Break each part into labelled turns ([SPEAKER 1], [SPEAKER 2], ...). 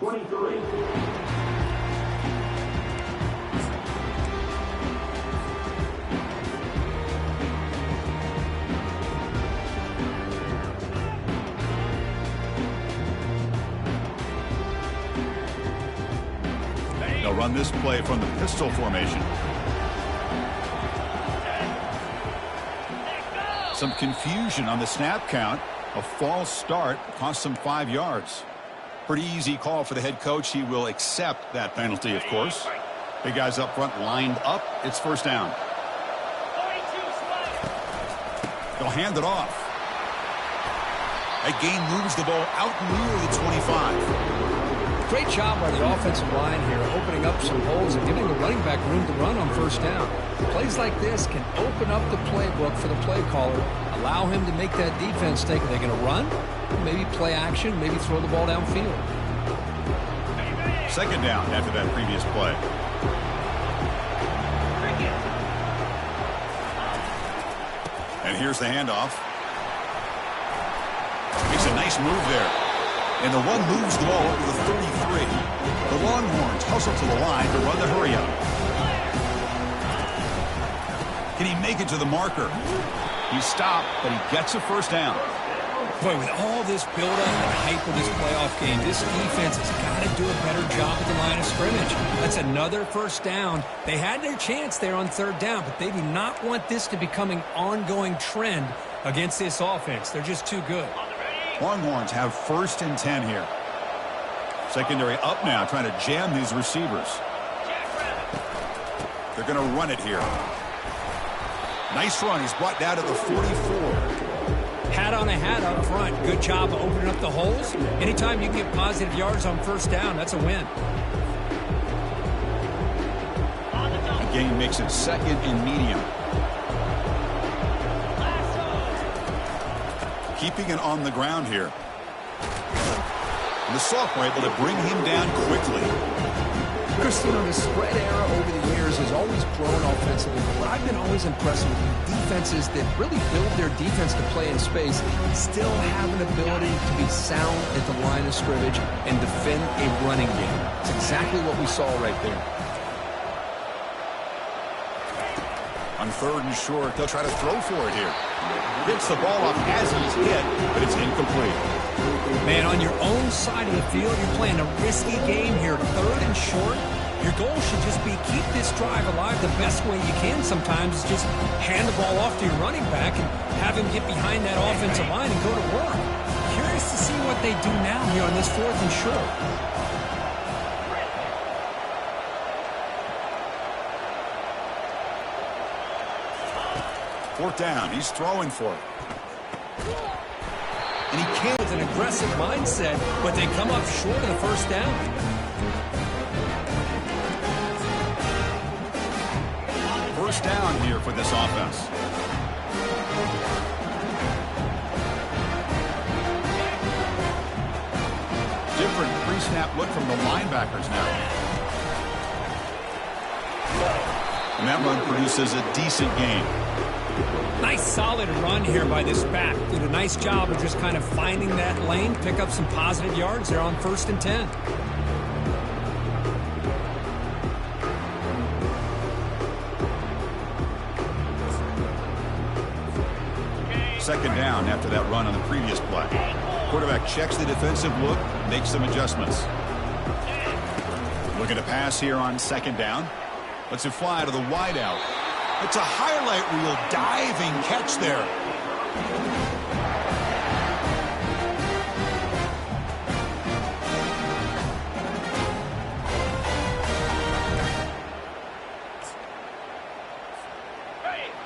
[SPEAKER 1] 23.
[SPEAKER 2] They'll run this play from the pistol formation. Some confusion on the snap count. A false start cost them 5 yards. Pretty easy call for the head coach. He will accept that penalty, of course. Big guys up front lined up. It's first down. They'll hand it off. That gain moves the ball out near the 25.
[SPEAKER 3] Great job by the offensive line here, opening up some holes and giving the running back room to run on first down. Plays like this can open up the playbook for the play caller, allow him to make that defense think, are they going to run? Maybe play action, maybe throw the ball downfield.
[SPEAKER 2] Second down after that previous play. And here's the handoff. Makes a nice move there. And the one moves the ball to the 33. The Longhorns hustle to the line to run the hurry-up. Can he make it to the marker? He stopped, but he gets a first down.
[SPEAKER 3] Boy, with all this build-up and hype of this playoff game, this defense has got to do a better job at the line of scrimmage. That's another first down. They had their chance there on third down, but they do not want this to become an ongoing trend against this offense. They're just too good.
[SPEAKER 2] Longhorns have first and 10 here. Secondary up now, trying to jam these receivers. They're going to run it here. Nice run. He's brought down to the 44.
[SPEAKER 3] Hat on a hat up front. Good job of opening up the holes. Anytime you can get positive yards on first down, that's a win.
[SPEAKER 2] The gain makes it second and medium. Keeping it on the ground here. And the sophomore able to bring him down quickly.
[SPEAKER 3] Christine, the spread era over the years has always grown offensively. But what I've been always impressed with defenses that really build their defense to play in space still have an ability to be sound at the line of scrimmage and defend a running game. It's exactly what we saw right there.
[SPEAKER 2] On third and short, they'll try to throw for it here. Gets the ball off as he's hit, but it's incomplete.
[SPEAKER 3] Man, on your own side of the field, you're playing a risky game here. Third and short, your goal should just be keep this drive alive the best way you can sometimes. Is just hand the ball off to your running back and have him get behind that offensive line and go to work. Curious to see what they do now here on this fourth and short.
[SPEAKER 2] Fourth down. He's throwing for it.
[SPEAKER 3] And he came with an aggressive mindset, but they come up short of the first down.
[SPEAKER 2] First down here for this offense. Different pre-snap look from the linebackers now. And that run produces a decent gain.
[SPEAKER 3] Nice solid run here by this back. Did a nice job of just kind of finding that lane, pick up some positive yards there on first and 10.
[SPEAKER 2] Second down after that run on the previous play. Quarterback checks the defensive look, makes some adjustments. Looking to pass here on second down. Lets it fly to the wideout. It's a highlight reel diving catch there.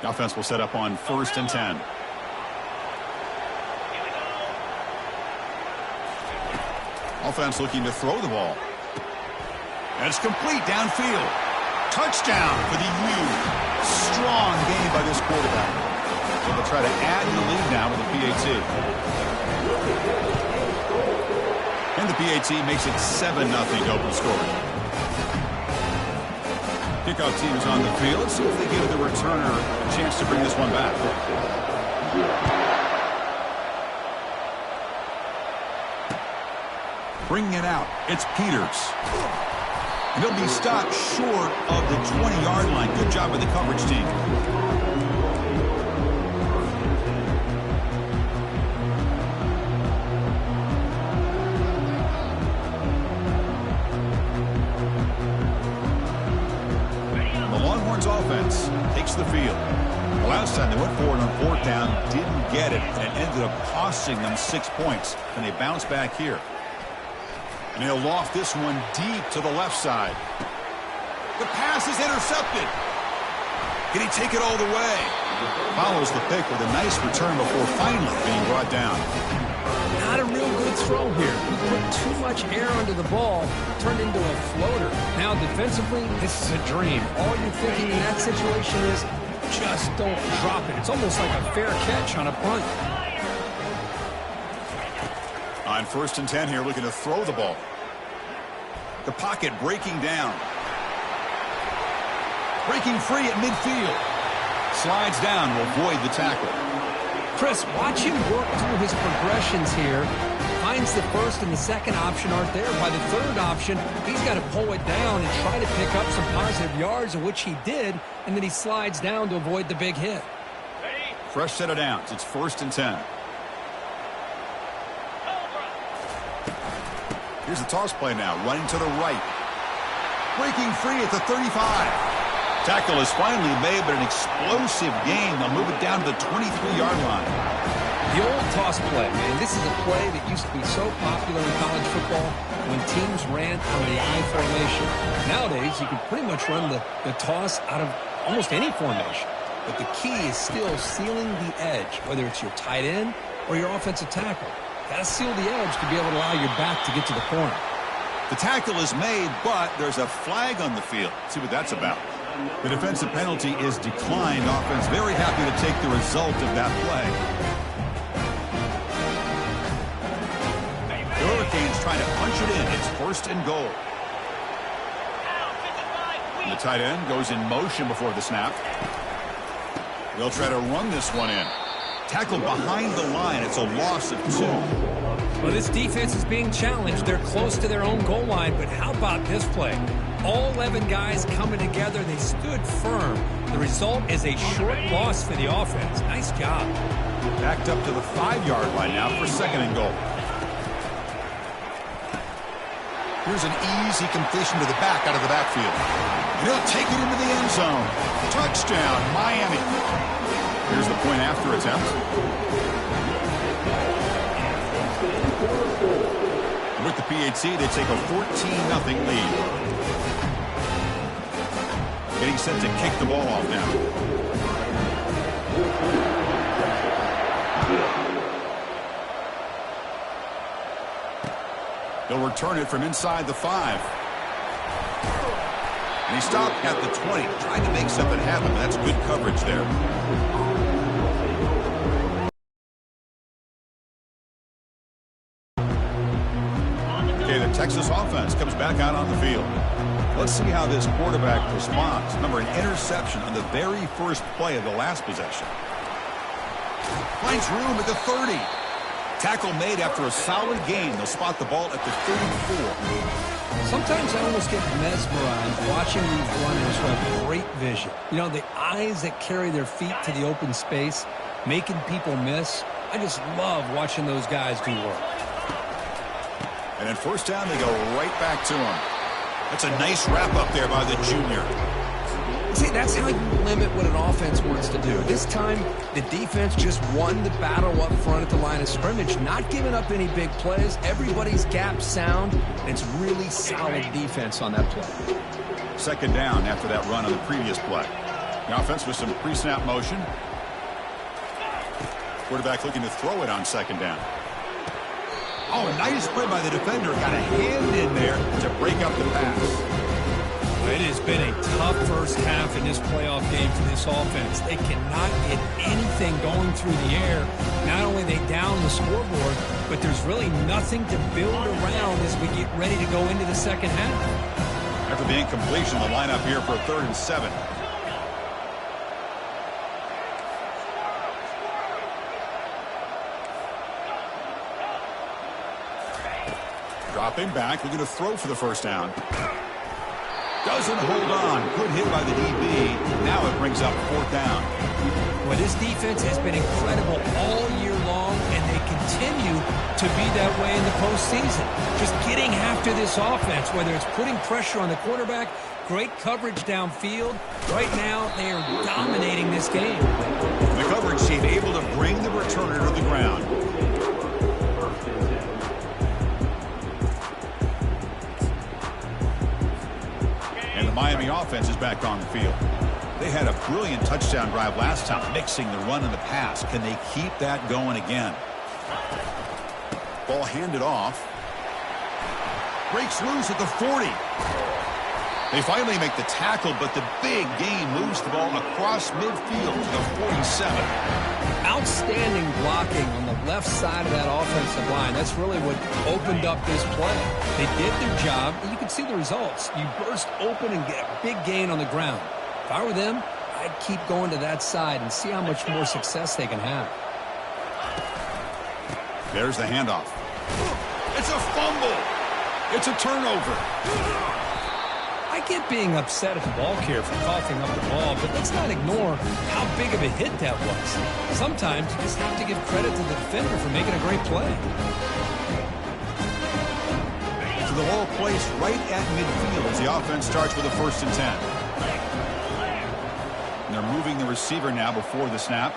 [SPEAKER 2] The offense will set up on first and 10. Offense looking to throw the ball. And it's complete downfield. Touchdown for the U. Strong game by this quarterback. So they'll try to add to the lead now with the PAT. And the PAT makes it 7-0 open scoring. Kickoff team is on the field. Let's see if they give the returner a chance to bring this one back. Bringing it out, it's Peters. And he'll be stopped short of the 20-yard line. Good job by the coverage team. The Longhorns offense takes the field. The last time they went forward on fourth down, didn't get it, and it ended up costing them 6 points. And they bounce back here. And he'll loft this one deep to the left side. The pass is intercepted. Can he take it all the way? Follows the pick with a nice return before finally being brought down.
[SPEAKER 3] Not a real good throw here. He put too much air under the ball, turned into a floater. Now defensively, this is a dream. All you're thinking in that situation is just don't drop it. It's almost like a fair catch on a punt.
[SPEAKER 2] On 1st and 10 here, looking to throw the ball. The pocket breaking down. Breaking free at midfield. Slides down to avoid the tackle.
[SPEAKER 3] Chris, watch him work through his progressions here. Finds the first and the second option aren't there. By the third option, he's got to pull it down and try to pick up some positive yards, of which he did, and then he slides down to avoid the big hit.
[SPEAKER 2] Fresh set of downs. It's 1st and 10. Here's the toss play now, running to the right. Breaking free at the 35. Tackle is finally made, but an explosive gain. They'll move it down to the 23-yard line.
[SPEAKER 3] The old toss play, man. This is a play that used to be so popular in college football when teams ran on the I formation. Nowadays, you can pretty much run the toss out of almost any formation. But the key is still sealing the edge, whether it's your tight end or your offensive tackle. Got to seal the edge to be able to allow your back to get to the corner.
[SPEAKER 2] The tackle is made, but there's a flag on the field. Let's see what that's about. The defensive penalty is declined. Offense very happy to take the result of that play. The Hurricanes trying to punch it in. It's 1st and goal. And the tight end goes in motion before the snap. They'll try to run this one in. Tackled behind the line. It's a loss of 2.
[SPEAKER 3] Well, this defense is being challenged. They're close to their own goal line, but how about this play? All 11 guys coming together. They stood firm. The result is a short loss for the offense. Nice job.
[SPEAKER 2] Backed up to the 5-yard line now for 2nd and goal. Here's an easy completion to the back out of the backfield. And he'll take it into the end zone. Touchdown, Miami. Here's the point after attempt. With the PAT, they take a 14-0 lead. Getting set to kick the ball off now. They'll return it from inside the 5. And he stopped at the 20. Tried to make something happen, but that's good coverage there. Okay, the Texas offense comes back out on the field. Let's see how this quarterback responds. Remember, an interception on the very first play of the last possession. Finds room at the 30. Tackle made after a solid gain. They'll spot the ball at the 34.
[SPEAKER 3] Sometimes I almost get mesmerized watching these runners who have great vision. You know, the eyes that carry their feet to the open space, making people miss. I just love watching those guys do work.
[SPEAKER 2] And then 1st down, they go right back to him. That's a nice wrap up there by the junior.
[SPEAKER 3] See, that's how you limit what an offense wants to do. This time, the defense just won the battle up front at the line of scrimmage, not giving up any big plays. Everybody's gap sound, and it's really solid defense on that play.
[SPEAKER 2] 2nd down after that run on the previous play. The offense with some pre-snap motion. Quarterback looking to throw it on 2nd down. Oh, nice play by the defender. Got a hand in there to break up the pass.
[SPEAKER 3] It has been a tough first half in this playoff game for this offense. They cannot get anything going through the air. Not only they down the scoreboard, but there's really nothing to build around as we get ready to go into the second half.
[SPEAKER 2] After the incompletion, the lineup here for a 3rd and 7. Dropping back, looking to throw for the first down. Doesn't hold on. Good hit by the DB. Now it brings up fourth down.
[SPEAKER 3] Well, this defense has been incredible all year long, and they continue to be that way in the postseason. Just getting after this offense, whether it's putting pressure on the quarterback, great coverage downfield. Right now, they are dominating this game.
[SPEAKER 2] The coverage team able to bring the returner to the ground. And the Miami offense is back on the field. They had a brilliant touchdown drive last time, mixing the run and the pass. Can they keep that going again? Ball handed off. Breaks loose at the 40. They finally make the tackle, but the big gain moves the ball across midfield to the 47.
[SPEAKER 3] Outstanding blocking on the left side of that offensive line. That's really what opened up this play. They did their job, and you can see the results. You burst open and get a big gain on the ground. If I were them, I'd keep going to that side and see how much more success they can have.
[SPEAKER 2] There's the handoff. It's a fumble. It's a turnover.
[SPEAKER 3] I get being upset at the ball carrier for coughing up the ball, but let's not ignore how big of a hit that was. Sometimes you just have to give credit to the defender for making a great play.
[SPEAKER 2] So the ball placed right at midfield as the offense starts with a 1st and 10. And they're moving the receiver now before the snap.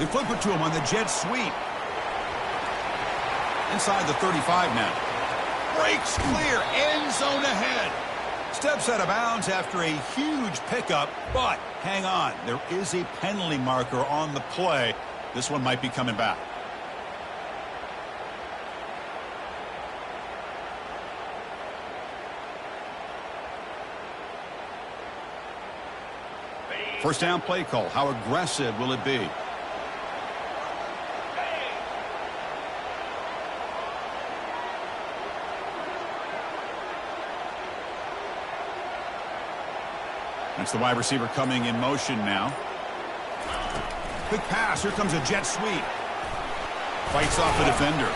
[SPEAKER 2] They flip it to him on the jet sweep. Inside the 35 now. Breaks clear, end zone ahead. Steps out of bounds after a huge pickup, but hang on. There is a penalty marker on the play. This one might be coming back. First down play call. How aggressive will it be? That's the wide receiver coming in motion now. Quick pass. Here comes a jet sweep. Fights off the defender.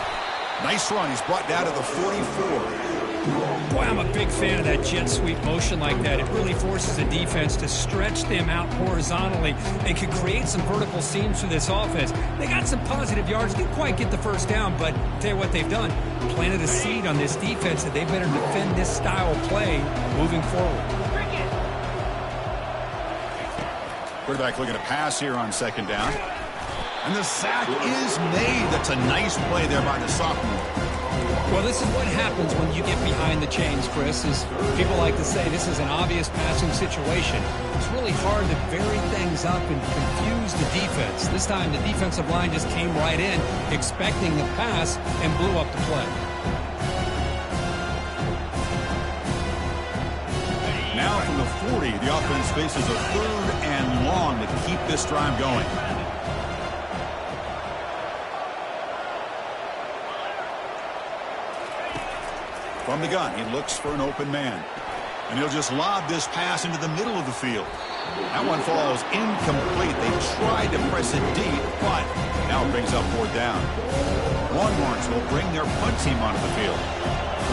[SPEAKER 2] Nice run. He's brought down to the 44.
[SPEAKER 3] Boy, I'm a big fan of that jet sweep motion like that. It really forces the defense to stretch them out horizontally and can create some vertical seams for this offense. They got some positive yards. Didn't quite get the first down, but I'll tell you what they've done. Planted a seed on this defense that they better defend this style of play moving forward.
[SPEAKER 2] Quarterback looking to pass here on 2nd down. And the sack is made. That's a nice play there by the sophomore.
[SPEAKER 3] Well, this is what happens when you get behind the chains, Chris. Is people like to say this is an obvious passing situation. It's really hard to vary things up and confuse the defense. This time the defensive line just came right in, expecting the pass, and blew up the play.
[SPEAKER 2] Now from the 40, the offense faces a 3rd and long to keep this drive going. From the gun, he looks for an open man. And he'll just lob this pass into the middle of the field. That one falls incomplete. They tried to press it deep, but now it brings up 4th down. Longhorns will bring their punt team onto the field.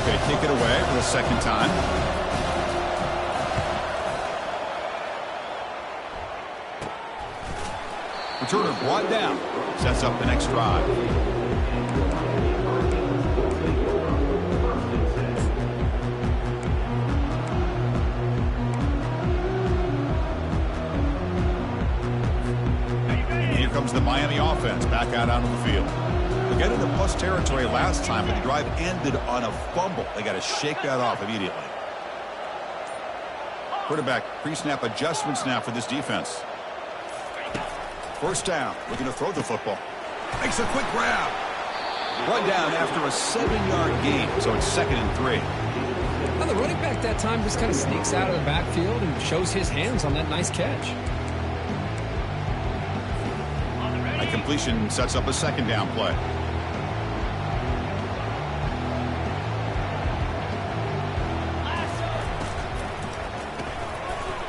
[SPEAKER 2] Okay, kick it away for the 2nd time. Returner brought down. Sets up the next drive. And here comes the Miami offense back out onto the field. They got into plus territory last time, but the drive ended on a fumble. They got to shake that off immediately. Quarterback pre-snap adjustments now for this defense. 1st down, looking to throw the football. Makes a quick grab. Run down after a 7-yard gain, so it's 2nd and 3.
[SPEAKER 3] Well, the running back that time just kind of sneaks out of the backfield and shows his hands on that nice catch.
[SPEAKER 2] A completion sets up a 2nd down play.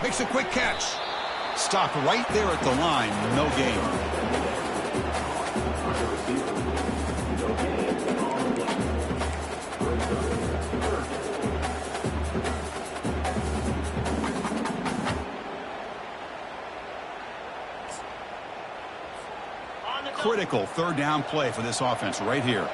[SPEAKER 2] Makes a quick catch. Stopped right there at the line. No gain. critical third down play for this offense right here.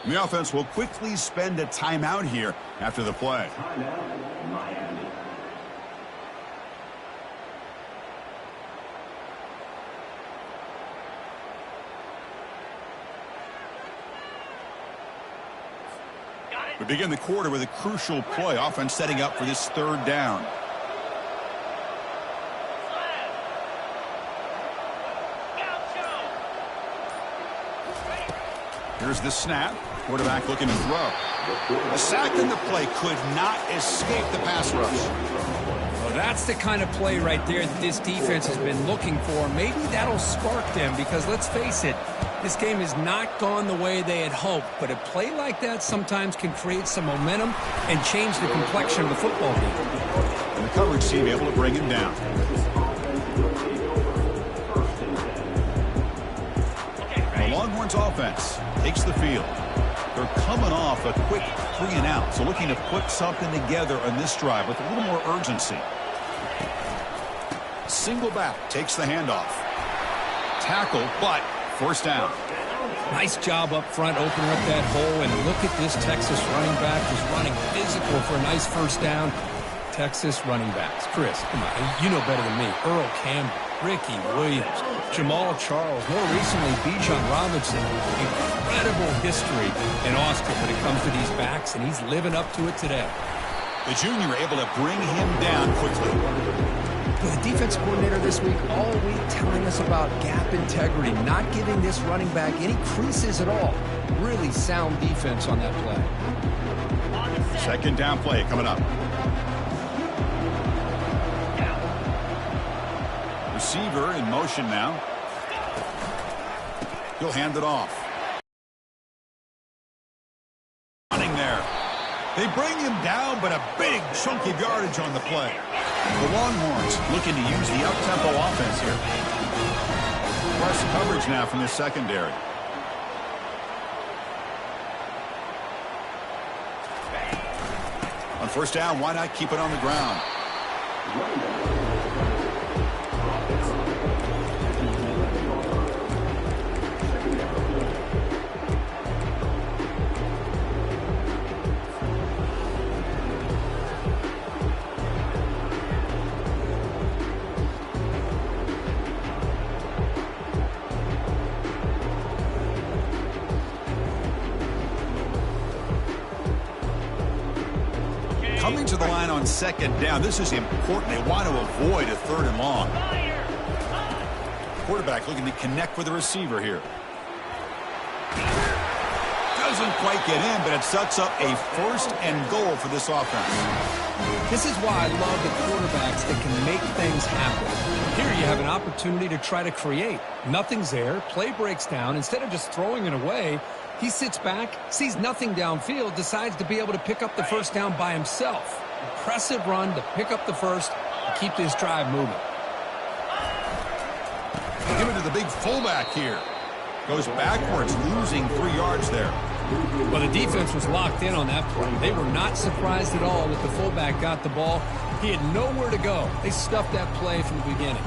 [SPEAKER 2] The offense will quickly spend a timeout here after the play. We begin the quarter with a crucial play. Offense setting up for this third down. Here's the snap. Quarterback looking to throw. A sack in the play could not escape the pass rush.
[SPEAKER 3] Well, that's the kind of play right there that this defense has been looking for. Maybe that'll spark them because, let's face it, this game has not gone the way they had hoped. But a play like that sometimes can create some momentum and change the complexion of the football game.
[SPEAKER 2] And the coverage team able to bring him down. The Longhorns offense takes the field. They're coming off a quick 3-and-out, so looking to put something together on this drive with a little more urgency. Single back takes the handoff. Tackle, but first down.
[SPEAKER 3] Nice job up front, opening up that hole, and look at this Texas running back just running physical for a nice first down. Texas running backs. Chris, come on, you know better than me. Earl Campbell, Ricky Williams, Jamal Charles, more recently Bijan Robinson. Incredible history in Austin when it comes to these backs, and he's living up to it today.
[SPEAKER 2] The junior able to bring him down quickly.
[SPEAKER 3] With the defense coordinator this week, all week telling us about gap integrity, not giving this running back any creases at all. Really sound defense on that play.
[SPEAKER 2] Second down play coming up. Receiver in motion now. He'll hand it off. Running there. They bring him down, but a big chunk of yardage on the play. The Longhorns looking to use the up-tempo offense here. Press coverage now from the secondary. On first down, why not keep it on the ground? Coming to the line on second down. This is important. They want to avoid a third and long. Quarterback looking to connect with the receiver here. Doesn't quite get in, but it sets up a first and goal for this offense.
[SPEAKER 3] This is why I love the quarterbacks that can make things happen. Here you have an opportunity to try to create. Nothing's there. Play breaks down. Instead of just throwing it away, he sits back, sees nothing downfield, decides to be able to pick up the first down by himself. Impressive run to pick up the first and keep this drive moving.
[SPEAKER 2] Give it to the big fullback here. Goes backwards, losing 3 yards there.
[SPEAKER 3] Well, the defense was locked in on that play. They were not surprised at all that the fullback got the ball. He had nowhere to go. They stuffed that play from the beginning.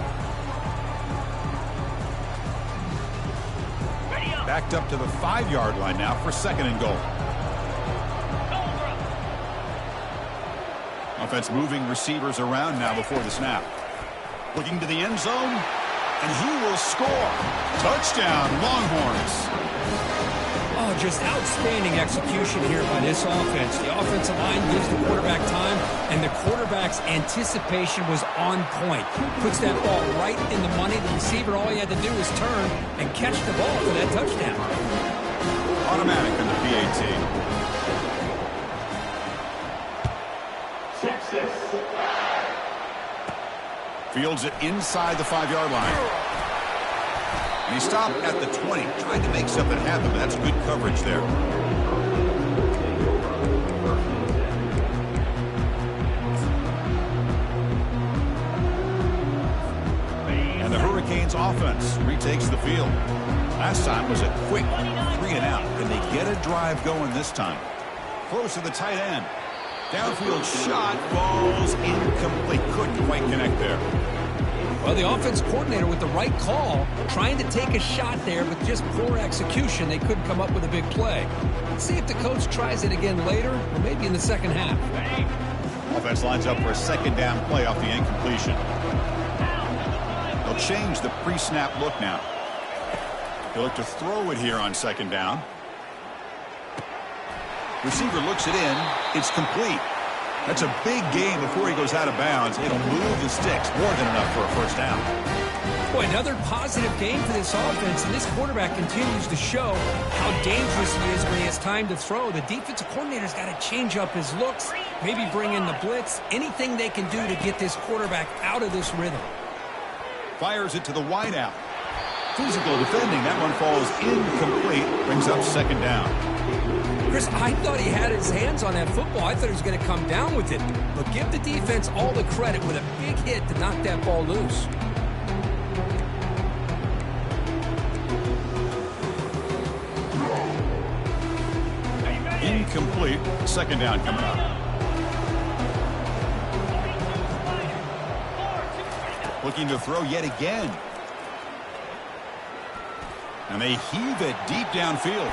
[SPEAKER 2] Backed up to the 5-yard line now for second and goal. Offense moving receivers around now before the snap. Looking to the end zone, and he will score. Touchdown, Longhorns.
[SPEAKER 3] Oh, just outstanding execution here by this offense. The offensive line gives the quarterback time, and the quarterback's anticipation was on point. Puts that ball right in the money. The receiver, all he had to do was turn and catch the ball for that touchdown.
[SPEAKER 2] Automatic in the PAT. Fields it inside the 5-yard line. And he stopped at the 20, trying to make something happen, but that's good coverage there. And the Hurricanes offense retakes the field. Last time was a quick 3-and-out. Can they get a drive going this time? Close to the tight end. Downfield shot, falls incomplete. Couldn't quite connect there.
[SPEAKER 3] Well, the offense coordinator with the right call, trying to take a shot there, but just poor execution. They couldn't come up with a big play. Let's see if the coach tries it again later, or maybe in the second half.
[SPEAKER 2] Offense lines up for a second down play off the incompletion. They'll change the pre-snap look now. He'll look to throw it here on second down. Receiver looks it in. It's complete. That's a big gain before he goes out of bounds. It'll move the sticks. More than enough for a first down.
[SPEAKER 3] Boy, another positive game for this offense, and this quarterback continues to show how dangerous he is when he has time to throw. The defensive coordinator's got to change up his looks, maybe bring in the blitz, anything they can do to get this quarterback out of this rhythm.
[SPEAKER 2] Fires it to the wideout. Physical defending. That one falls incomplete. Brings up second down.
[SPEAKER 3] Chris, I thought he had his hands on that football. I thought he was going to come down with it. But give the defense all the credit with a big hit to knock that ball loose.
[SPEAKER 2] Incomplete. Second down coming up. Looking to throw yet again. And they heave it deep downfield.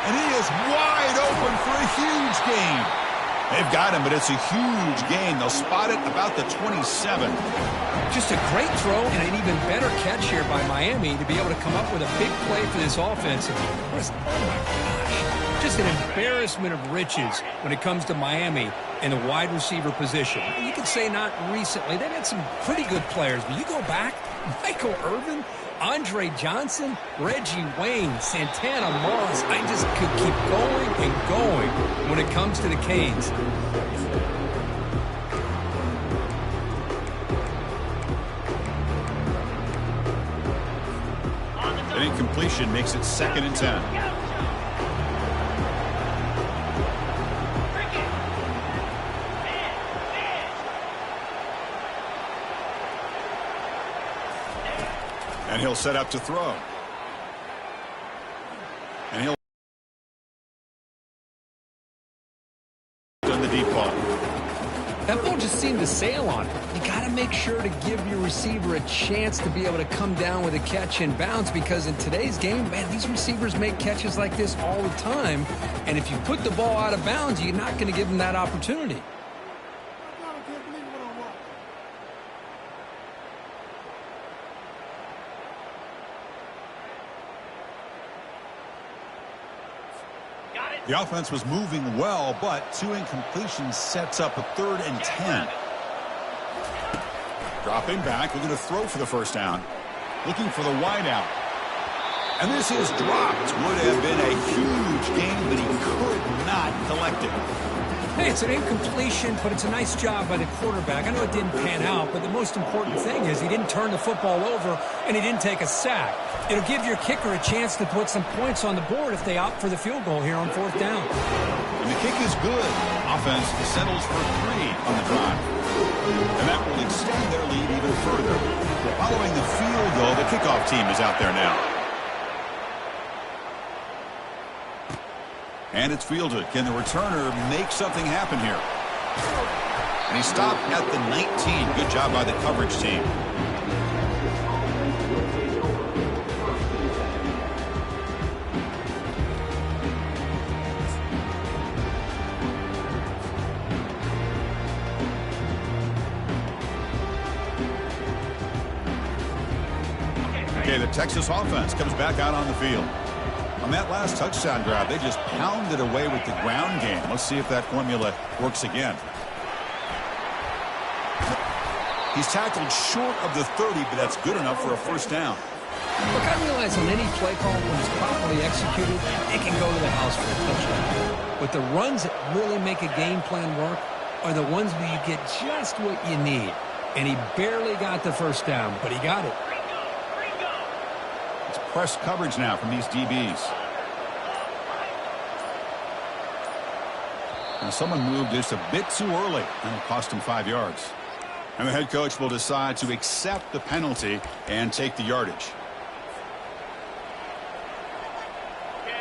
[SPEAKER 2] And he is wide open for a huge gain. They've got him, but it's a huge gain. They'll spot it about the 27.
[SPEAKER 3] Just a great throw and an even better catch here by Miami to be able to come up with a big play for this offense. Oh, my gosh. Just an embarrassment of riches when it comes to Miami in the wide receiver position. You could say not recently. They've had some pretty good players, but you go back, Michael Irvin, Andre Johnson, Reggie Wayne, Santana Moss. I just could keep going and going when it comes to the Canes.
[SPEAKER 2] An incompletion makes it 2nd and 10. And he'll set up to throw. And he'll on the deep ball.
[SPEAKER 3] That ball just seemed to sail on it. You got to make sure to give your receiver a chance to be able to come down with a catch and bounce, because in today's game, man, these receivers make catches like this all the time. And if you put the ball out of bounds, you're not going to give them that opportunity. The offense was moving well, but 2 incompletions sets up a 3rd and 10. Dropping back, looking to throw for the first down. Looking for the wideout. And this is dropped. Would have been a huge gain, but he could not collect it. Hey, it's an incompletion, but it's a nice job by the quarterback. I know it didn't pan out, but the most important thing is he didn't turn the football over and he didn't take a sack. It'll give your kicker a chance to put some points on the board if they opt for the field goal here on 4th down. And the kick is good. Offense settles for 3 on the drive. And that will extend their lead even further. Following the field goal, the kickoff team is out there now. And it's fielded. Can the returner make something happen here? And he stopped at the 19. Good job by the coverage team. Okay, the Texas offense comes back out on the field. On that last touchdown drive, they just pounded away with the ground game. Let's see if that formula works again. He's tackled short of the 30, but that's good enough for a first down. Look, I realize on any play call, when it's properly executed, it can go to the house for a touchdown. But the runs that really make a game plan work are the ones where you get just what you need. And he barely got the first down, but he got it.
[SPEAKER 2] It's press coverage now from these DBs. Now someone moved just a bit too early, and it cost him 5 yards. And the head coach will decide to accept the penalty and take the yardage.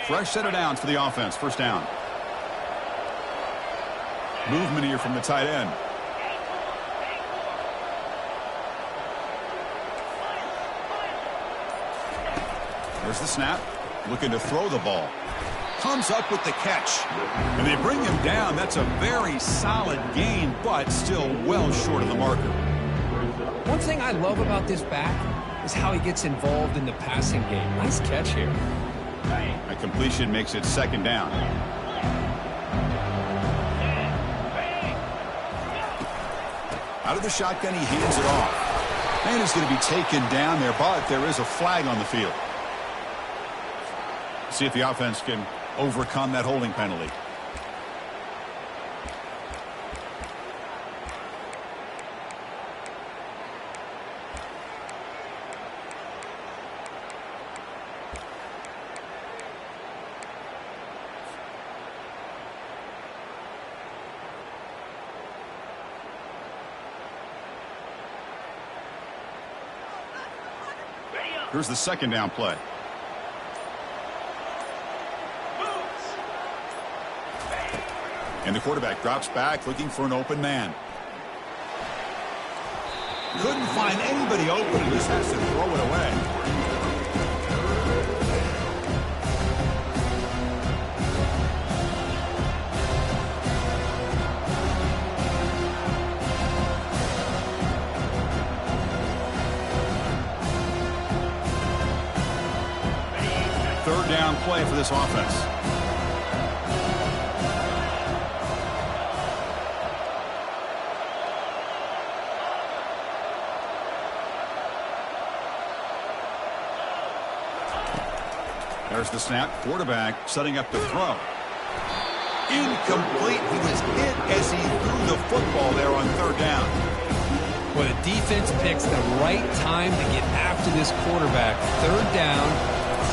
[SPEAKER 2] Fresh set of downs for the offense. First down. Movement here from the tight end. There's the snap. Looking to throw the ball. Comes up with the catch. And they bring him down. That's a very solid gain, but still well short of the marker.
[SPEAKER 3] One thing I love about this back is how he gets involved in the passing game. Nice catch here.
[SPEAKER 2] A completion makes it second down. Out of the shotgun, he hands it off. And he's going to be taken down there, but there is a flag on the field. See if the offense can overcome that holding penalty. Here's the second down play. And the quarterback drops back looking for an open man. Couldn't find anybody open and just has to throw it away. Third down play for this offense. There's the snap. Quarterback setting up the throw. Incomplete. He was hit as he threw the football there on third down.
[SPEAKER 3] Well, the defense picks the right time to get after this quarterback. Third down,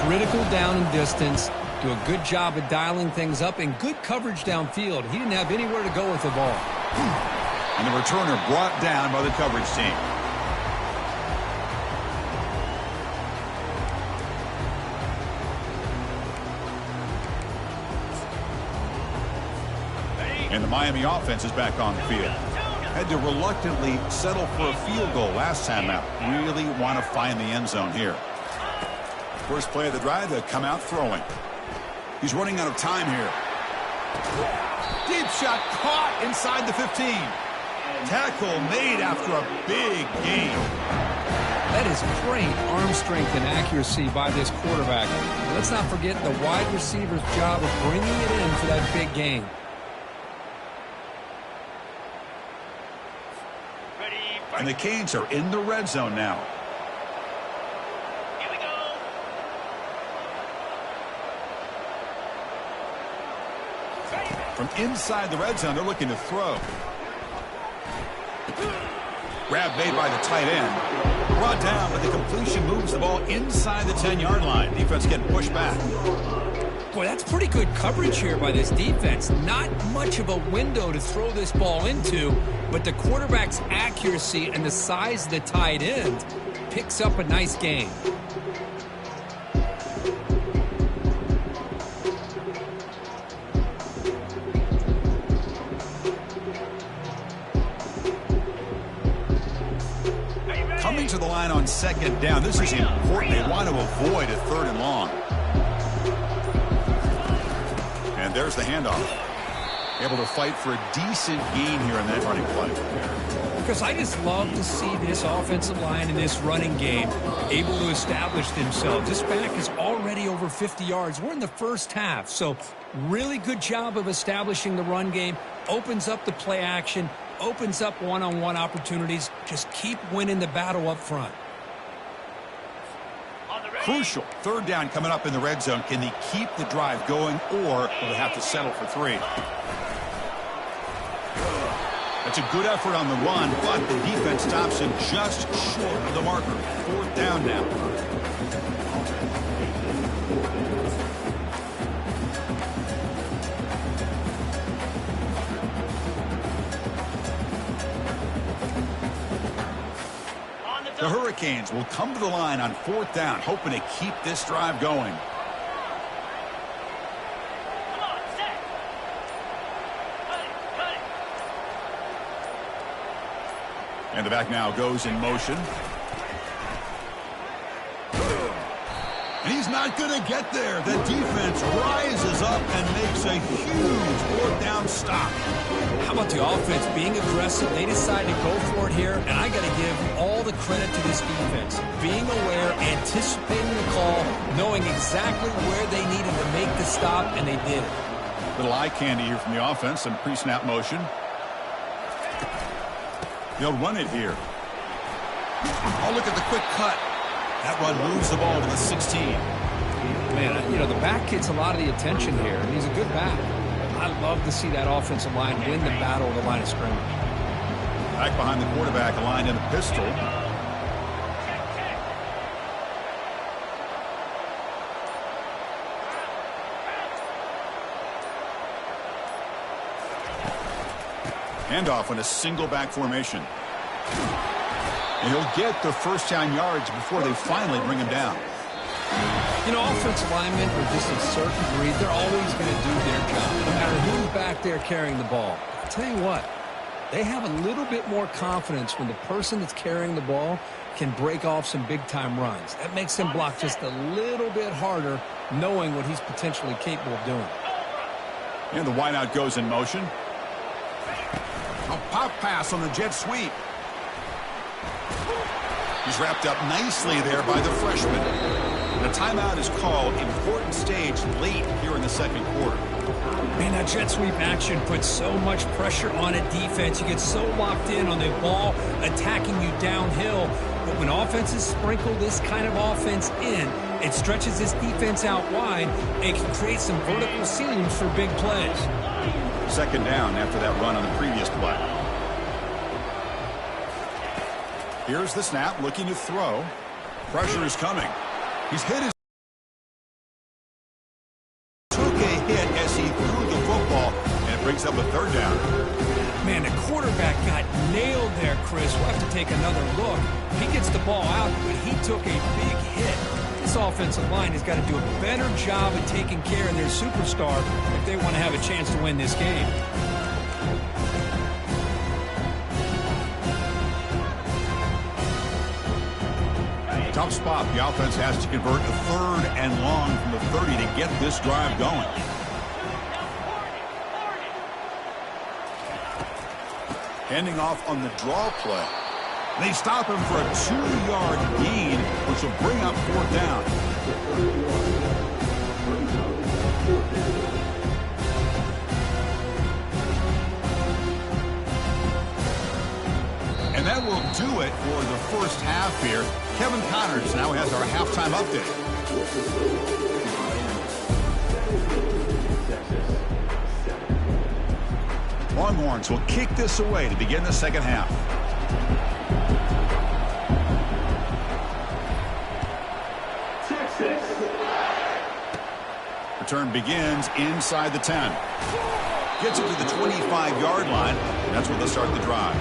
[SPEAKER 3] critical down and distance. Do a good job of dialing things up and good coverage downfield. He didn't have anywhere to go with the ball.
[SPEAKER 2] And the returner brought down by the coverage team. And the Miami offense is back on the field. Had to reluctantly settle for a field goal last time out. Really want to find the end zone here. First play of the drive, they come out throwing. He's running out of time here. Deep shot caught inside the 15. Tackle made after a big gain.
[SPEAKER 3] That is great arm strength and accuracy by this quarterback. Let's not forget the wide receiver's job of bringing it in for that big gain.
[SPEAKER 2] And the Canes are in the red zone now.
[SPEAKER 1] Here we go.
[SPEAKER 2] From inside the red zone, they're looking to throw. Grab made by the tight end. Brought down, but the completion moves the ball inside the 10-yard line. Defense getting pushed back.
[SPEAKER 3] Boy, that's pretty good coverage here by this defense. Not much of a window to throw this ball into, but the quarterback's accuracy and the size of the tight end picks up a nice gain.
[SPEAKER 2] Coming to the line on second down. This is important. They want to avoid a third and long. And there's the handoff. Able to fight for a decent gain here in that running play.
[SPEAKER 3] Because I just love to see this offensive line in this running game able to establish themselves. This back is already over 50 yards. We're in the first half, so really good job of establishing the run game. Opens up the play action, opens up one-on-one opportunities. Just keep winning the battle up front.
[SPEAKER 2] Crucial. Third down coming up in the red zone. Can they keep the drive going, or will they have to settle for 3? That's a good effort on the run, but the defense stops him just short of the marker. 4th down now. The Hurricanes will come to the line on 4th down, hoping to keep this drive going. And the back now goes in motion. And he's not going to get there. The defense rises up and makes a huge 4th down stop.
[SPEAKER 3] How about the offense being aggressive? They decide to go for it here, and I got to give all the credit to this defense. Being aware, anticipating the call, knowing exactly where they needed to make the stop, and they did it.
[SPEAKER 2] Little eye candy here from the offense, some pre-snap motion. They'll run it here. Oh, look at the quick cut. That run moves the ball to the 16.
[SPEAKER 3] Man, you know, the back gets a lot of the attention here, and he's a good back. I love to see that offensive line win the battle of the line of scrimmage.
[SPEAKER 2] Back behind the quarterback, aligned in a pistol. Handoff in a single back formation. And he'll get the 1st down yards before they finally bring him down.
[SPEAKER 3] You know, offensive linemen are just a certain breed. They're always going to do their job, no matter who's back there carrying the ball. I'll tell you what, they have a little bit more confidence when the person that's carrying the ball can break off some big-time runs. That makes him block just a little bit harder, knowing what he's potentially capable of doing.
[SPEAKER 2] And the wideout goes in motion. A pop pass on the jet sweep. He's wrapped up nicely there by the freshman. And a timeout is called. Important stage late here in the 2nd quarter.
[SPEAKER 3] Man, that jet sweep action puts so much pressure on a defense. You get so locked in on the ball attacking you downhill. But when offenses sprinkle this kind of offense in, it stretches this defense out wide and can create some vertical seams for big plays.
[SPEAKER 2] 2nd down after that run on the previous play. Here's the snap, looking to throw. Pressure is coming. He's hit his... Took a hit as he threw the football, and it brings up a 3rd down.
[SPEAKER 3] Man, the quarterback got nailed there, Chris. We'll have to take another look. He gets the ball out, but he took a big hit. This offensive line has got to do a better job of taking care of their superstar if they want to have a chance to win this game.
[SPEAKER 2] Tough spot. The offense has to convert a 3rd and long from the 30 to get this drive going. Handing off on the draw play. They stop him for a 2-yard gain, which will bring up 4th down. And that will do it for the 1st half here. Kevin Connors now has our halftime update. Longhorns will kick this away to begin the 2nd half. Return begins inside the 10. Gets it to the 25-yard line, and that's where they'll start the drive.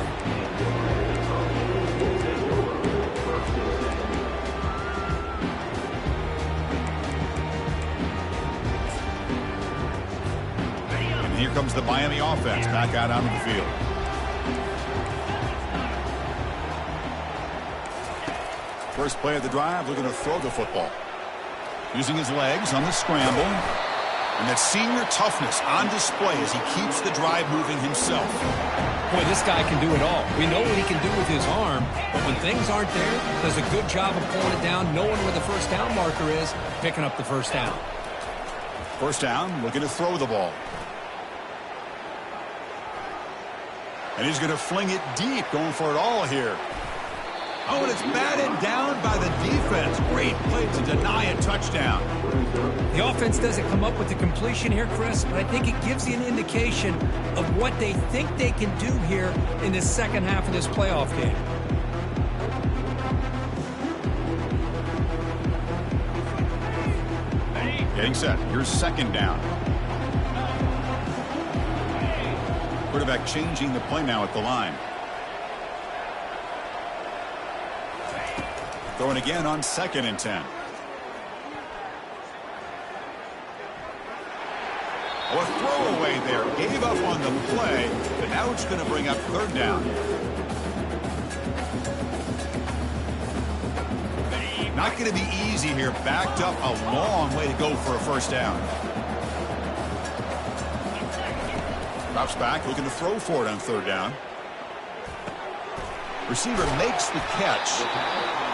[SPEAKER 2] Here comes the Miami offense back out onto the field. First play of the drive, looking to throw the football. Using his legs on the scramble. And that senior toughness on display as he keeps the drive moving himself.
[SPEAKER 3] Boy, this guy can do it all. We know what he can do with his arm, but when things aren't there, does a good job of pulling it down, knowing where the 1st down marker is, picking up the 1st down.
[SPEAKER 2] 1st down, looking to throw the ball. And he's going to fling it deep, going for it all here. Oh, and it's batted down by the defense. Great play to deny a touchdown.
[SPEAKER 3] The offense doesn't come up with the completion here, Chris, but I think it gives you an indication of what they think they can do here in the second half of this playoff game.
[SPEAKER 2] Getting set. Here's second down. Quarterback changing the play now at the line. Throwing again on 2nd and 10. Oh, a throwaway there. Gave up on the play, but now it's going to bring up 3rd down. Not going to be easy here. Backed up a long way to go for a 1st down. Drops back, looking to throw for it on 3rd down. Receiver makes the catch.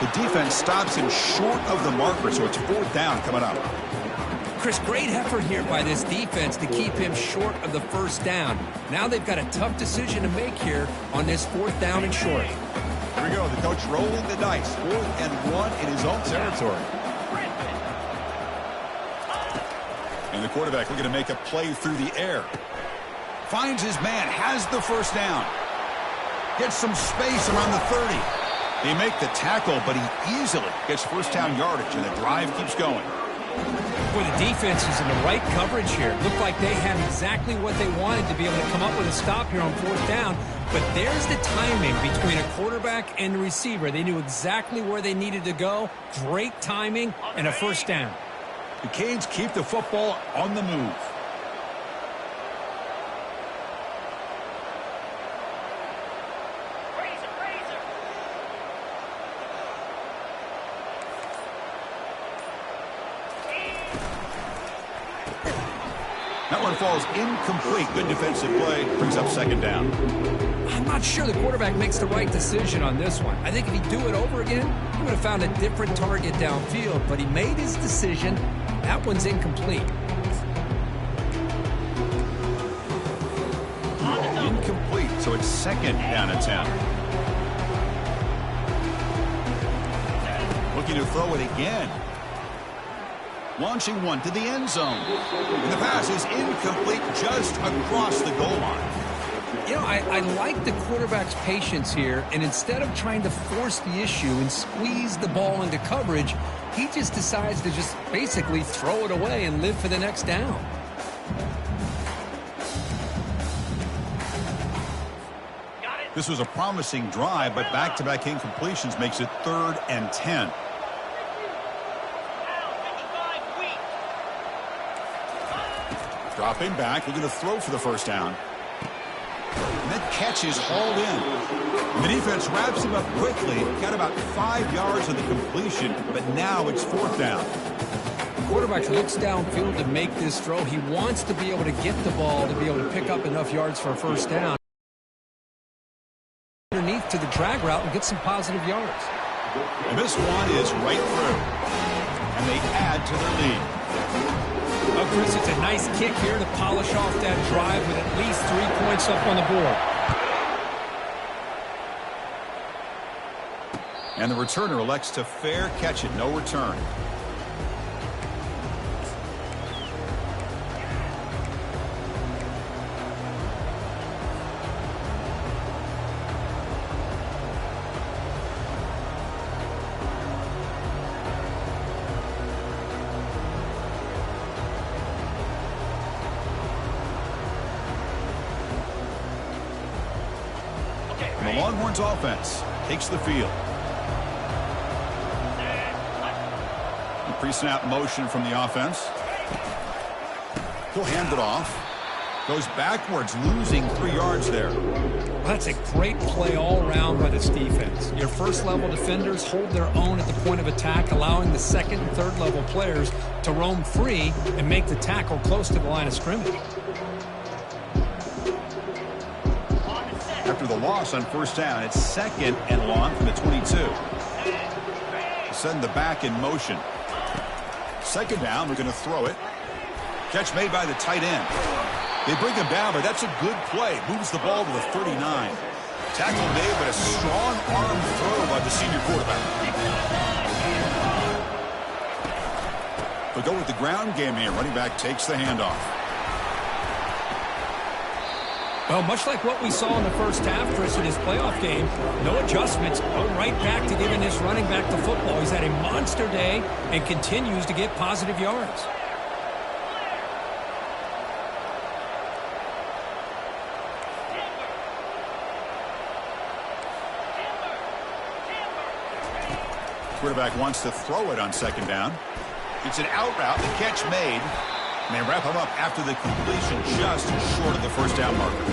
[SPEAKER 2] The defense stops him short of the marker, so it's 4th down coming up.
[SPEAKER 3] Chris, great effort here by this defense to keep him short of the 1st down. Now they've got a tough decision to make here on this 4th down and short.
[SPEAKER 2] Here we go. The coach rolling the dice. 4th and 1 in his own territory. And the quarterback looking to make a play through the air. Finds his man, has the 1st down. Gets some space around the 30. They make the tackle, but he easily gets 1st down yardage, and the drive keeps going.
[SPEAKER 3] Boy, the defense is in the right coverage here. Looked like they had exactly what they wanted to be able to come up with a stop here on 4th down. But there's the timing between a quarterback and the receiver. They knew exactly where they needed to go. Great timing and a 1st down.
[SPEAKER 2] The Canes keep the football on the move. That one falls incomplete. Good defensive play. Brings up 2nd down.
[SPEAKER 3] I'm not sure the quarterback makes the right decision on this one. I think if he'd do it over again, he would have found a different target downfield. But he made his decision. That one's incomplete.
[SPEAKER 2] Incomplete. So it's 2nd down and 10. Looking to throw it again. Launching one to the end zone. And the pass is incomplete just across the goal line.
[SPEAKER 3] You know, I like the quarterback's patience here, and instead of trying to force the issue and squeeze the ball into coverage, he just decides to just basically throw it away and live for the next down.
[SPEAKER 2] This was a promising drive, but back-to-back incompletions makes it 3rd and 10. Dropping back, looking to throw for the 1st down. And that catch is hauled in. And the defense wraps him up quickly. Got about 5 yards of the completion, but now it's 4th down.
[SPEAKER 3] The quarterback looks downfield to make this throw. He wants to be able to get the ball to be able to pick up enough yards for a 1st down. Underneath to the drag route and get some positive yards.
[SPEAKER 2] And this one is right through. And they add to their lead.
[SPEAKER 3] Oh, Chris, it's a nice kick here to polish off that drive with at least 3 points up on the board.
[SPEAKER 2] And the returner elects to fair catch it. No return. The Longhorns offense takes the field. The pre-snap motion from the offense. He'll hand it off. Goes backwards, losing 3 yards there.
[SPEAKER 3] Well, that's a great play all around by this defense. Your first-level defenders hold their own at the point of attack, allowing the second and third-level players to roam free and make the tackle close to the line of scrimmage.
[SPEAKER 2] After the loss on 1st down, it's 2nd and long from the 22. Send the back in motion. 2nd down, we're going to throw it. Catch made by the tight end. They bring him down, but that's a good play. Moves the ball to the 39. Tackle made, but a strong arm throw by the senior quarterback. They'll go with the ground game here. Running back takes the handoff.
[SPEAKER 3] Well, much like what we saw in the first half, Chris, in his playoff game, no adjustments. Go right back to giving this running back the football. He's had a monster day and continues to get positive yards.
[SPEAKER 2] Quarterback wants to throw it on second down. It's an out route. The catch made. And they wrap him up after the completion just short of the first down marker.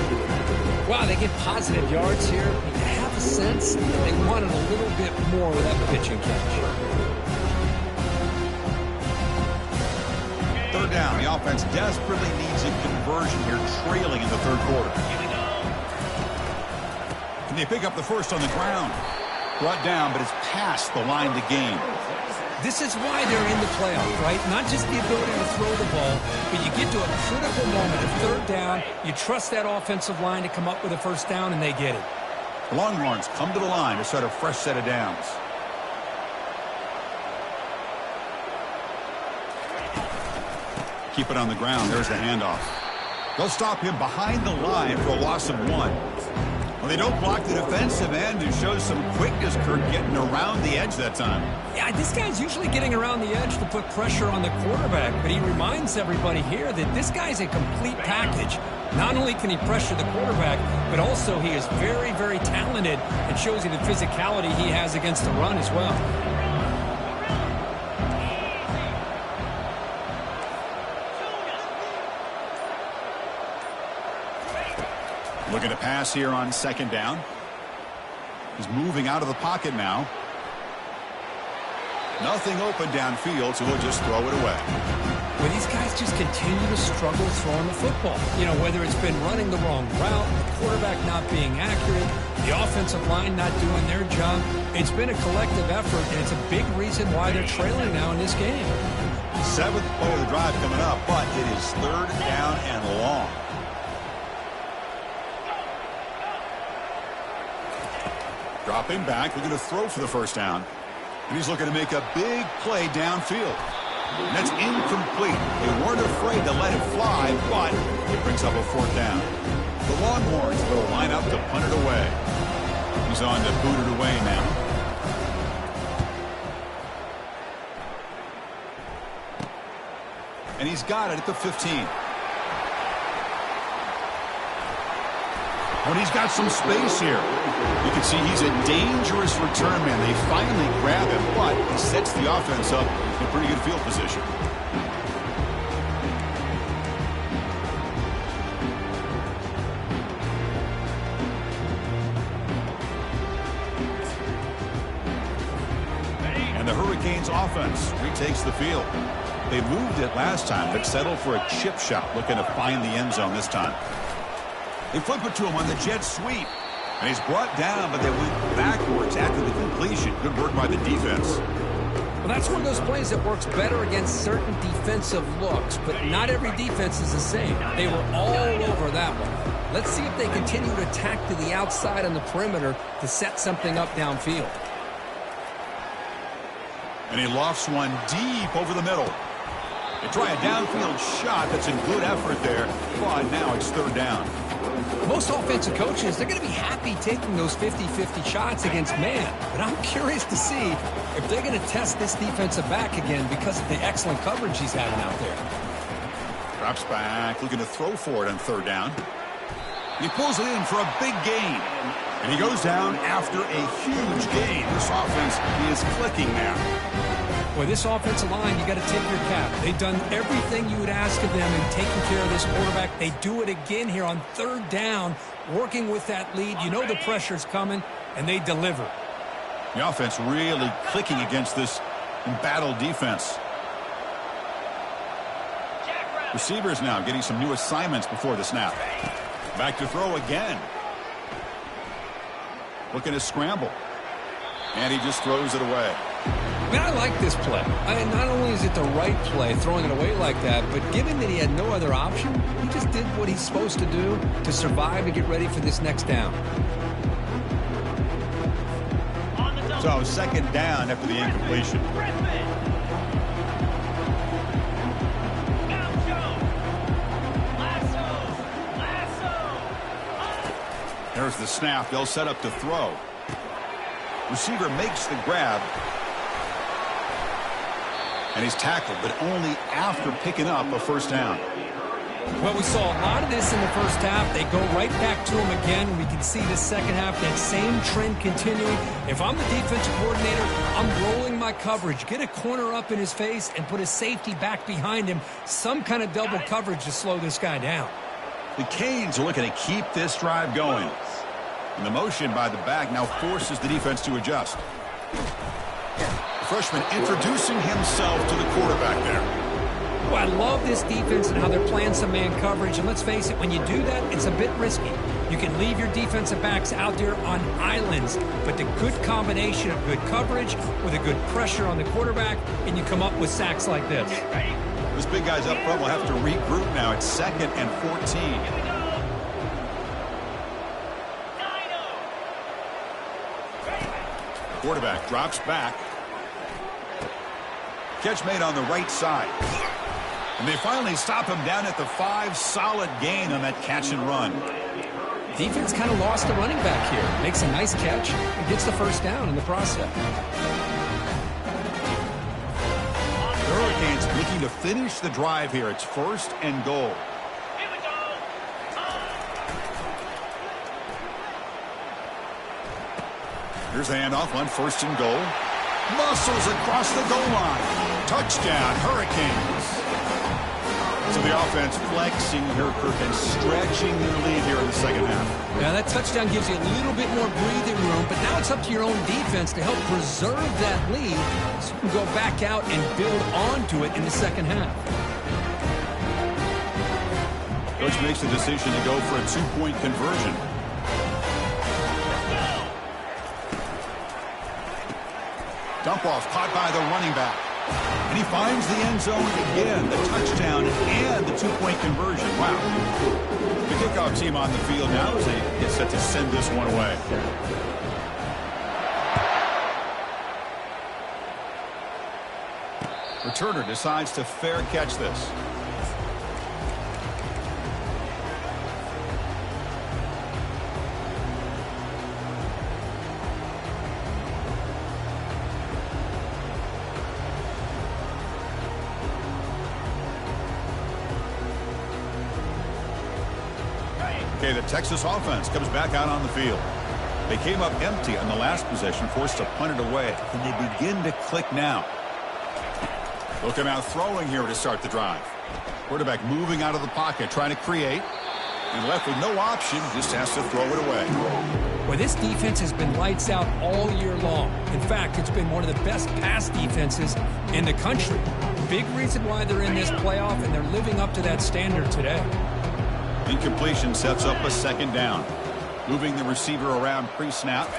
[SPEAKER 3] Wow, they get positive yards here. I have a sense that they wanted a little bit more with that pitch and catch.
[SPEAKER 2] Third down. The offense desperately needs a conversion here, trailing in the third quarter. Can they pick up the first on the ground? Brought down, but it's past the line to gain.
[SPEAKER 3] This is why they're in the playoff, right? Not just the ability to throw the ball, but you get to a critical moment of third down. You trust that offensive line to come up with a first down, and they get it.
[SPEAKER 2] The Longhorns come to the line to start a fresh set of downs. Keep it on the ground. There's the handoff. They'll stop him behind the line for a loss of 1. Well, they don't block the defensive end, who shows some quickness, Kurt, getting around the edge that time.
[SPEAKER 3] Yeah, this guy's usually getting around the edge to put pressure on the quarterback, but he reminds everybody here that this guy's a complete package. Not only can he pressure the quarterback, but also he is very, very talented and shows you the physicality he has against the run as well.
[SPEAKER 2] Looking to pass here on second down. He's moving out of the pocket now. Nothing open downfield, so he'll just throw it away.
[SPEAKER 3] Well, these guys just continue to struggle throwing the football. You know, whether it's been running the wrong route, the quarterback not being accurate, the offensive line not doing their job. It's been a collective effort, and it's a big reason why they're trailing now in this game.
[SPEAKER 2] 7th play of the drive coming up, but it is third down and long. Dropping back, looking to throw for the first down. And he's looking to make a big play downfield. And that's incomplete. They weren't afraid to let it fly, but it brings up a fourth down. The Longhorns will line up to punt it away. He's on to boot it away now. And he's got it at the 15. When he's got some space here. You can see he's a dangerous return man. They finally grab him, but he sets the offense up in pretty good field position. And the Hurricanes offense retakes the field. They moved it last time, but settled for a chip shot, looking to find the end zone this time. They flip it to him on the jet sweep. And he's brought down, but they went backwards after the completion. Good work by the defense.
[SPEAKER 3] Well, that's one of those plays that works better against certain defensive looks, but not every defense is the same. They were all over that one. Let's see if they continue to attack to the outside on the perimeter to set something up downfield.
[SPEAKER 2] And he lofts one deep over the middle. They try a downfield shot. That's a good effort there, but now it's third down.
[SPEAKER 3] Most offensive coaches, they're going to be happy taking those 50-50 shots against man. But I'm curious to see if they're going to test this defensive back again because of the excellent coverage he's having out there.
[SPEAKER 2] Drops back, looking to throw for it on third down. He pulls it in for a big gain. And he goes down after a huge gain. This offense is clicking now.
[SPEAKER 3] Boy, this offensive line, you got to tip your cap. They've done everything you would ask of them in taking care of this quarterback. They do it again here on third down, working with that lead. You know the pressure's coming, and they deliver.
[SPEAKER 2] The offense really clicking against this embattled defense. Receivers now getting some new assignments before the snap. Back to throw again. Looking to scramble. And he just throws it away.
[SPEAKER 3] Man, I like this play. Not only is it the right play, throwing it away like that, but given that he had no other option, he just did what he's supposed to do to survive and get ready for this next down.
[SPEAKER 2] So second down after the incompletion. There's the snap. They'll set up to throw. Receiver makes the grab. And he's tackled, but only after picking up a first down.
[SPEAKER 3] Well, we saw a lot of this in the first half. They go right back to him again. We can see the second half, that same trend continuing. If I'm the defensive coordinator, I'm rolling my coverage. Get a corner up in his face and put a safety back behind him. Some kind of double coverage to slow this guy down.
[SPEAKER 2] The Canes are looking to keep this drive going. And the motion by the back now forces the defense to adjust. The freshman introducing himself to the quarterback there.
[SPEAKER 3] Well, I love this defense and how they're playing some man coverage. And let's face it, when you do that, it's a bit risky. You can leave your defensive backs out there on islands, but the good combination of good coverage with a good pressure on the quarterback, and you come up with sacks like this.
[SPEAKER 2] This big guy's up front will have to regroup now. It's 2nd and 14. Quarterback drops back. Catch made on the right side. And they finally stop him down at the 5. Solid gain on that catch and run.
[SPEAKER 3] Defense kind of lost the running back here. Makes a nice catch and gets the first down in the process.
[SPEAKER 2] The Hurricanes looking to finish the drive here. It's 1st and goal. Here's the handoff on 1st and goal. Muscles across the goal line. Touchdown, Hurricanes. So the offense flexing here, Kirk, and stretching their lead here in the second half.
[SPEAKER 3] Now that touchdown gives you a little bit more breathing room, but now it's up to your own defense to help preserve that lead so you can go back out and build onto it in the second half.
[SPEAKER 2] Coach makes the decision to go for a 2-point conversion. Dump off caught by the running back. And he finds the end zone again, the touchdown and the 2-point conversion. Wow. The kickoff team on the field now as they get set to send this one away. Returner decides to fair catch this. Okay, the Texas offense comes back out on the field. They came up empty on the last possession, forced to punt it away. And they begin to click now. Look him out throwing here to start the drive. Quarterback moving out of the pocket, trying to create. And left with no option, just has to throw it away.
[SPEAKER 3] Well, this defense has been lights out all year long. In fact, it's been one of the best pass defenses in the country. Big reason why they're in this playoff, and they're living up to that standard today.
[SPEAKER 2] Incompletion sets up a 2nd down. Moving the receiver around pre-snap.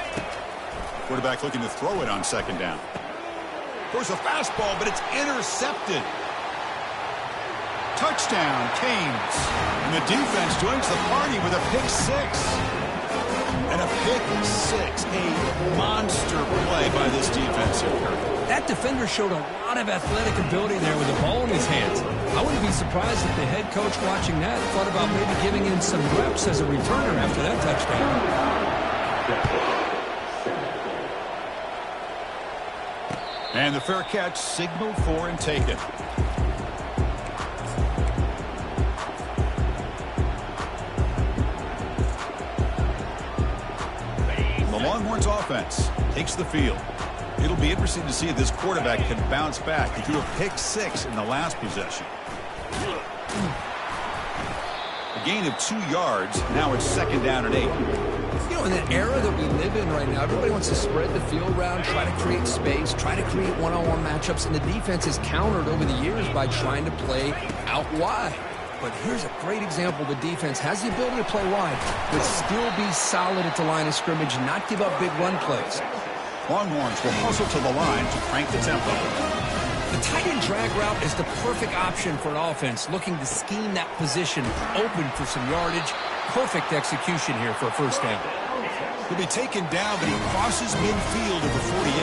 [SPEAKER 2] Quarterback looking to throw it on 2nd down. There's a fastball, but it's intercepted. Touchdown, Canes. And the defense joins the party with a pick 6. And a pick 6. A monster play by this defense here.
[SPEAKER 3] That defender showed a lot of athletic ability there with the ball in his hands. I wouldn't be surprised if the head coach watching that thought about maybe giving him some reps as a returner after that touchdown.
[SPEAKER 2] And the fair catch signaled for and taken. The Longhorns offense takes the field. It'll be interesting to see if this quarterback can bounce back. He threw a pick 6 in the last possession. A gain of 2 yards. Now it's 2nd down and 8.
[SPEAKER 3] You know, in the era that we live in right now, everybody wants to spread the field around, try to create space, try to create one-on-one matchups, and the defense has countered over the years by trying to play out wide. But here's a great example. The defense has the ability to play wide, but still be solid at the line of scrimmage, not give up big run plays.
[SPEAKER 2] Longhorns will hustle to the line to crank the tempo.
[SPEAKER 3] The tight end drag route is the perfect option for an offense looking to scheme that position open for some yardage. Perfect execution here for a first down.
[SPEAKER 2] He'll be taken down, but he crosses midfield at the 48.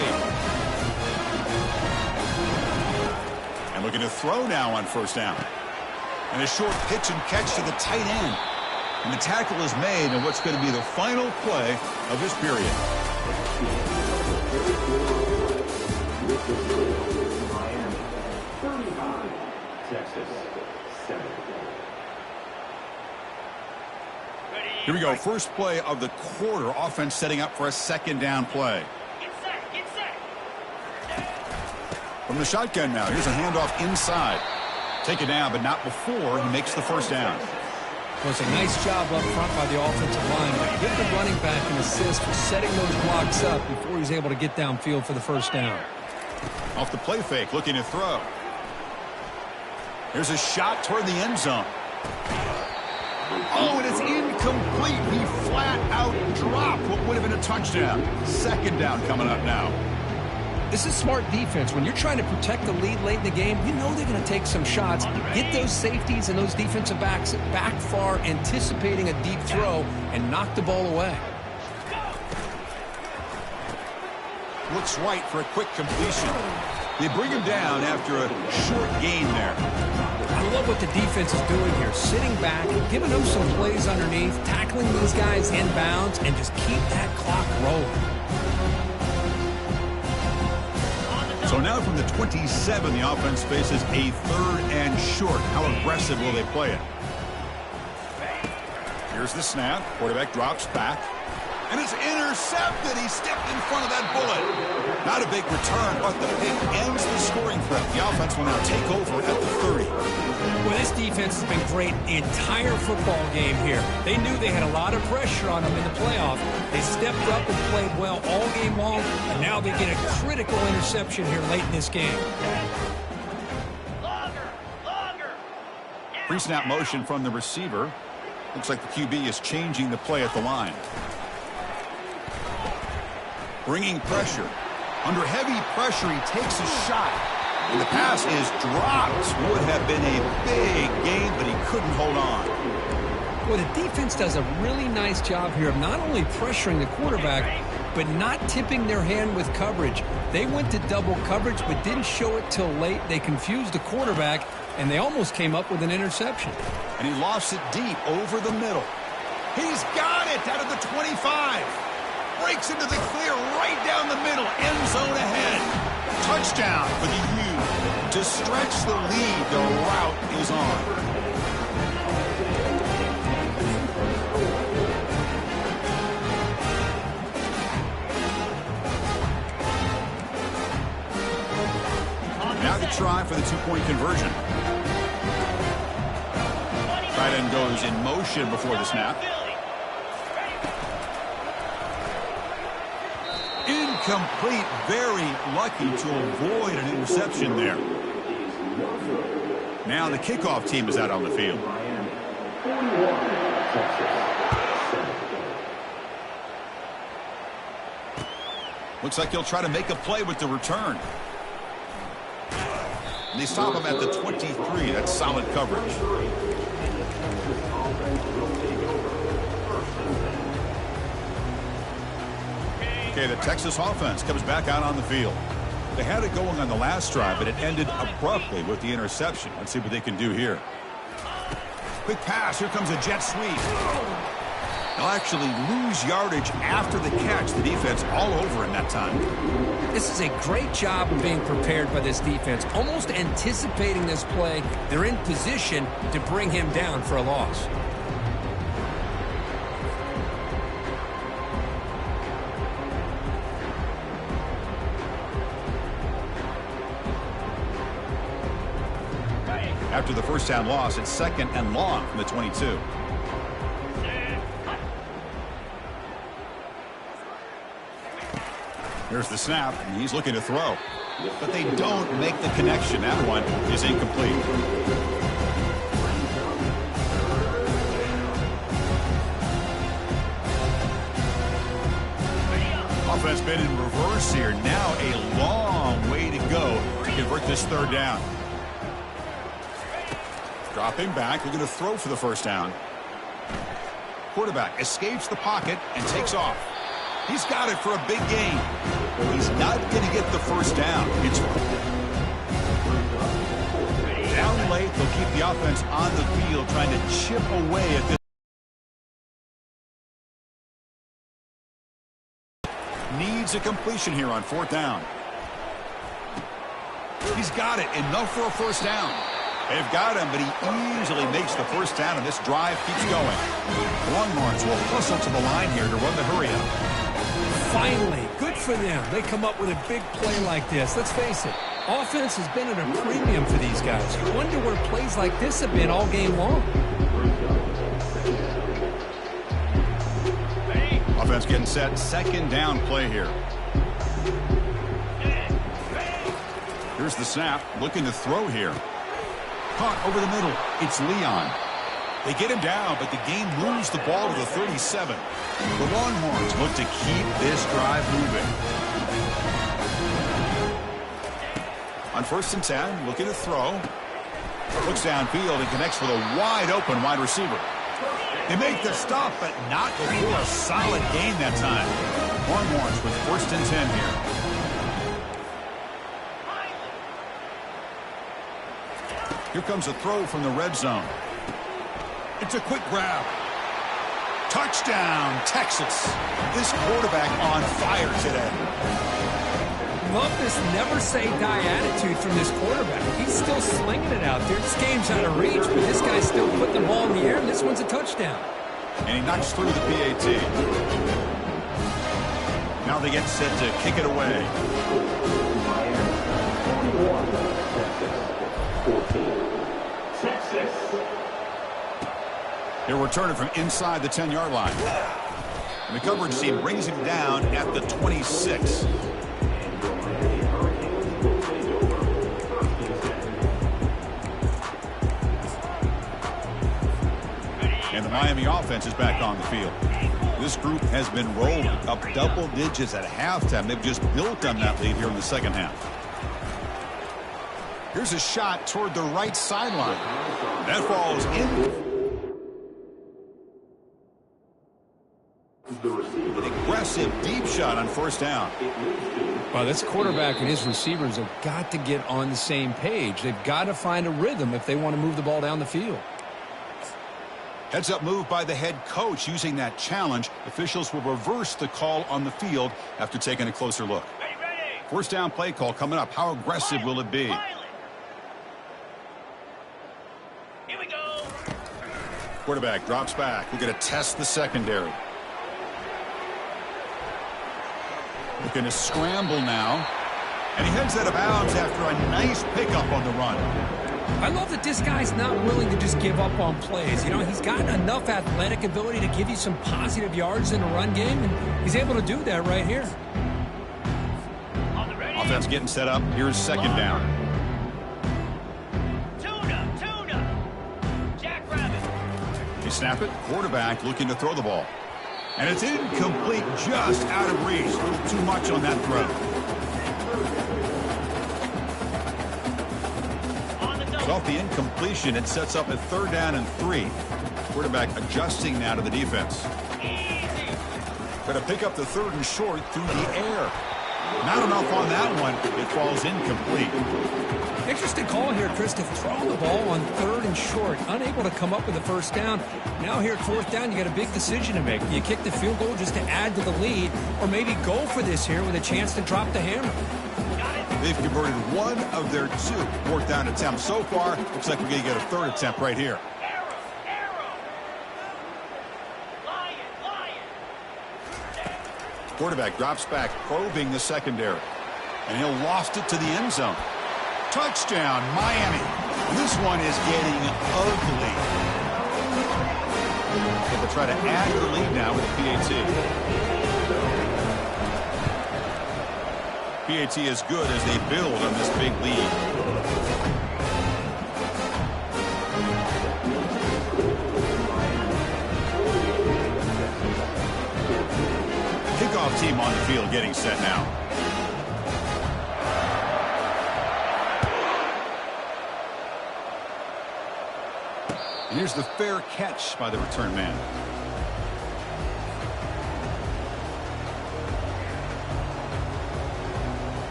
[SPEAKER 2] And looking to throw now on first down. And a short pitch and catch to the tight end. And the tackle is made in what's going to be the final play of this period. Here we go. First play of the quarter. Offense setting up for a second down play. From the shotgun now. Here's a handoff inside. Take it down, but not before he makes the first down.
[SPEAKER 3] Well, it's a nice job up front by the offensive line. But give the running back an assist for setting those blocks up before he's able to get downfield for the first down.
[SPEAKER 2] Off the play fake, looking to throw. Here's a shot toward the end zone. Oh, and it's incomplete. He flat out dropped what would have been a touchdown. Second down coming up now.
[SPEAKER 3] This is smart defense. When you're trying to protect the lead late in the game, you know they're going to take some shots. Get those safeties and those defensive backs back far, anticipating a deep throw, and knock the ball away.
[SPEAKER 2] Looks right for a quick completion. They bring him down after a short gain there.
[SPEAKER 3] I love what the defense is doing here. Sitting back, giving them some plays underneath, tackling these guys inbounds, and just keep that clock rolling.
[SPEAKER 2] So now from the 27, the offense faces a third and short. How aggressive will they play it? Here's the snap. Quarterback drops back. And it's intercepted. He stepped in front of that bullet. Not a big return, but the pick ends the scoring threat. The offense will now take over at the 30.
[SPEAKER 3] Well, this defense has been great the entire football game here. They knew they had a lot of pressure on them in the playoff. They stepped up and played well all game long, and now they get a critical interception here late in this game.
[SPEAKER 2] Pre-snap motion from the receiver. Looks like the QB is changing the play at the line. Bringing pressure. Under heavy pressure, he takes a shot. And the pass is dropped. Would have been a big gain, but he couldn't hold on.
[SPEAKER 3] Well, the defense does a really nice job here of not only pressuring the quarterback, but not tipping their hand with coverage. They went to double coverage, but didn't show it till late. They confused the quarterback, and they almost came up with an interception.
[SPEAKER 2] And he lost it deep over the middle. He's got it out of the 25. Breaks into the clear right down the middle. End zone ahead. Touchdown for the U. To stretch the lead, the route is on. Now the try for the two-point conversion. Tight end goes in motion before the snap. Incomplete. Very lucky to avoid an interception there. Now the kickoff team is out on the field. Looks like he'll try to make a play with the return. And they stop him at the 23. That's solid coverage. Okay, the Texas offense comes back out on the field. They had it going on the last drive, but it ended abruptly with the interception. Let's see what they can do here. Quick pass. Here comes a jet sweep. They'll actually lose yardage after the catch. The defense all over in that time.
[SPEAKER 3] This is a great job of being prepared by this defense. Almost anticipating this play, they're in position to bring him down for a loss.
[SPEAKER 2] After the first down loss, it's second and long from the 22. Here's the snap, and he's looking to throw. But they don't make the connection. That one is incomplete. Offense been in reverse here. Now a long way to go to convert this third down. Dropping back, looking to throw for the first down. Quarterback escapes the pocket and takes off. He's got it for a big gain. He's not going to get the first down. It's down late. They'll keep the offense on the field trying to chip away at this. Needs a completion here on 4th down. He's got it. Enough for a first down. They've got him, but he easily makes the first down, and this drive keeps going. Longhorns will hustle to the line here to run the hurry-up.
[SPEAKER 3] Finally, good for them. They come up with a big play like this. Let's face it, offense has been at a premium for these guys. You wonder where plays like this have been all game long.
[SPEAKER 2] Offense getting set. 2nd down play here. Here's the snap. Looking to throw here. Caught over the middle. It's Leon. They get him down, but the game moves the ball to the 37. The Longhorns look to keep this drive moving. On 1st and 10, looking to throw. Looks downfield and connects with a wide-open wide receiver. They make the stop, but not before a solid gain that time. Longhorns with 1st and 10 here. Here comes a throw from the red zone. It's a quick grab. Touchdown, Texas. This quarterback on fire today.
[SPEAKER 3] Love this never-say-die attitude from this quarterback. He's still slinging it out there. This game's out of reach, but this guy's still putting the ball in the air, and this one's a touchdown.
[SPEAKER 2] And he knocks through the PAT. Now they get set to kick it away. 14. He'll return it from inside the 10-yard line. And the coverage team brings him down at the 26. And the Miami offense is back on the field. This group has been rolling up double digits at halftime. They've just built on that lead here in the 2nd half. Here's a shot toward the right sideline. That falls in. An aggressive deep shot on 1st down.
[SPEAKER 3] Well, this quarterback and his receivers have got to get on the same page. They've got to find a rhythm if they want to move the ball down the field.
[SPEAKER 2] Heads-up move by the head coach. Using that challenge, officials will reverse the call on the field after taking a closer look. 1st down play call coming up. How aggressive will it be?
[SPEAKER 1] Here we go.
[SPEAKER 2] Quarterback drops back. We're going to test the secondary. Looking to scramble now. And he heads out of bounds after a nice pickup on the run.
[SPEAKER 3] I love that this guy's not willing to just give up on plays. You know, he's got enough athletic ability to give you some positive yards in a run game, and he's able to do that right here.
[SPEAKER 2] Offense getting set up. Here's 2nd down.
[SPEAKER 1] Tuna. Jackrabbit.
[SPEAKER 2] They snap it. Quarterback looking to throw the ball. And it's incomplete, just out of reach. A little too much on that throw. Off the incompletion, it sets up a 3rd down and 3. Quarterback adjusting now to the defense. Going to pick up the 3rd and short through the air. Not enough on that one. It falls incomplete.
[SPEAKER 3] Interesting call here, Chris, to throw the ball on 3rd and short. Unable to come up with the first down. Now here at 4th down, you got a big decision to make. Do you kick the field goal just to add to the lead, or maybe go for this here with a chance to drop the hammer?
[SPEAKER 2] They've converted one of their 2 4th down attempts so far. Looks like we're going to get a 3rd attempt right here.
[SPEAKER 1] Arrow. Lion.
[SPEAKER 2] Quarterback drops back, probing the secondary. And he'll loft it to the end zone. Touchdown, Miami. This one is getting ugly. They will try to add to the lead now with the PAT. PAT is good as they build on this big lead. Kickoff team on the field getting set now. And here's the fair catch by the return man.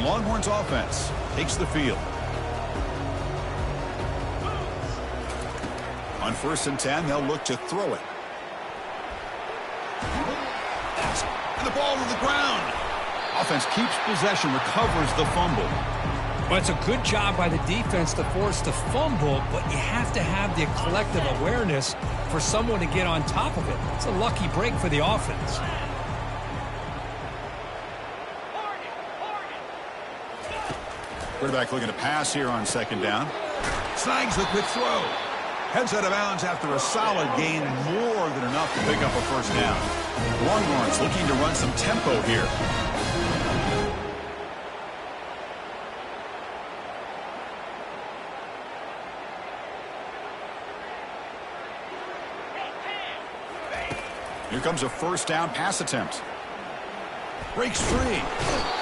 [SPEAKER 2] Longhorns offense takes the field. On 1st and 10, they'll look to throw it. And the ball to the ground. Offense keeps possession, recovers the fumble.
[SPEAKER 3] Well, it's a good job by the defense to force the fumble, but you have to have the collective awareness for someone to get on top of it. It's a lucky break for the offense.
[SPEAKER 2] Quarterback looking to pass here on 2nd down. Snags the quick throw. Heads out of bounds after a solid gain, more than enough to pick up a 1st down. Longhorns looking to run some tempo here. Here comes a 1st down pass attempt. Breaks free.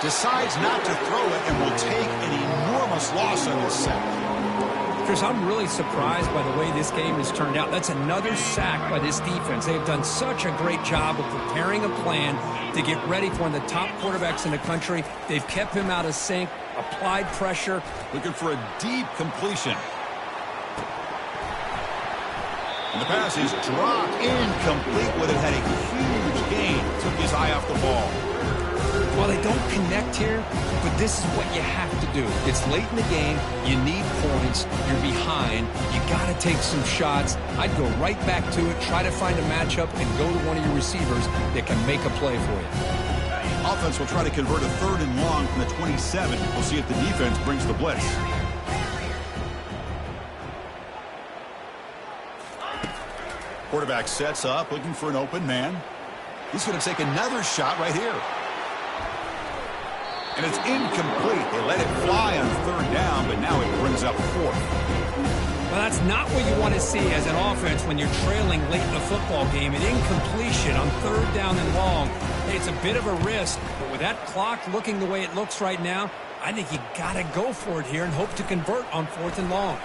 [SPEAKER 2] Decides not to throw it and will take an enormous loss on this sack.
[SPEAKER 3] Chris, I'm really surprised by the way this game has turned out. That's another sack by this defense. They've done such a great job of preparing a plan to get ready for one of the top quarterbacks in the country. They've kept him out of sync, applied pressure.
[SPEAKER 2] Looking for a deep completion. And the pass is dropped incomplete with it. Had a huge gain. Took his eye off the ball.
[SPEAKER 3] Well, they don't connect here, but this is what you have to do. It's late in the game. You need points. You're behind. You got to take some shots. I'd go right back to it, try to find a matchup, and go to one of your receivers that can make a play for you.
[SPEAKER 2] Offense will try to convert a 3rd and long from the 27. We'll see if the defense brings the blitz. Quarterback sets up, looking for an open man. He's going to take another shot right here. And it's incomplete. They let it fly on 3rd down, but now it brings up 4th.
[SPEAKER 3] Well, that's not what you want to see as an offense when you're trailing late in the football game. An incompletion on 3rd down and long. Hey, it's a bit of a risk, but with that clock looking the way it looks right now, I think you got to go for it here and hope to convert on 4th and long.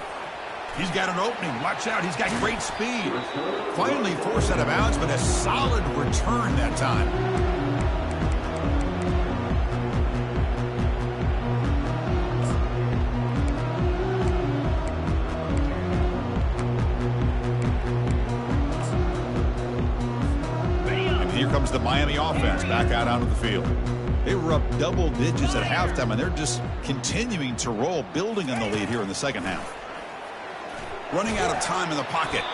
[SPEAKER 2] He's got an opening. Watch out. He's got great speed. Finally forced out of bounds, but a solid return that time. And here comes the Miami offense back out onto the field. They were up double digits at halftime, and they're just continuing to roll, building on the lead here in the 2nd half. Running out of time in the pocket.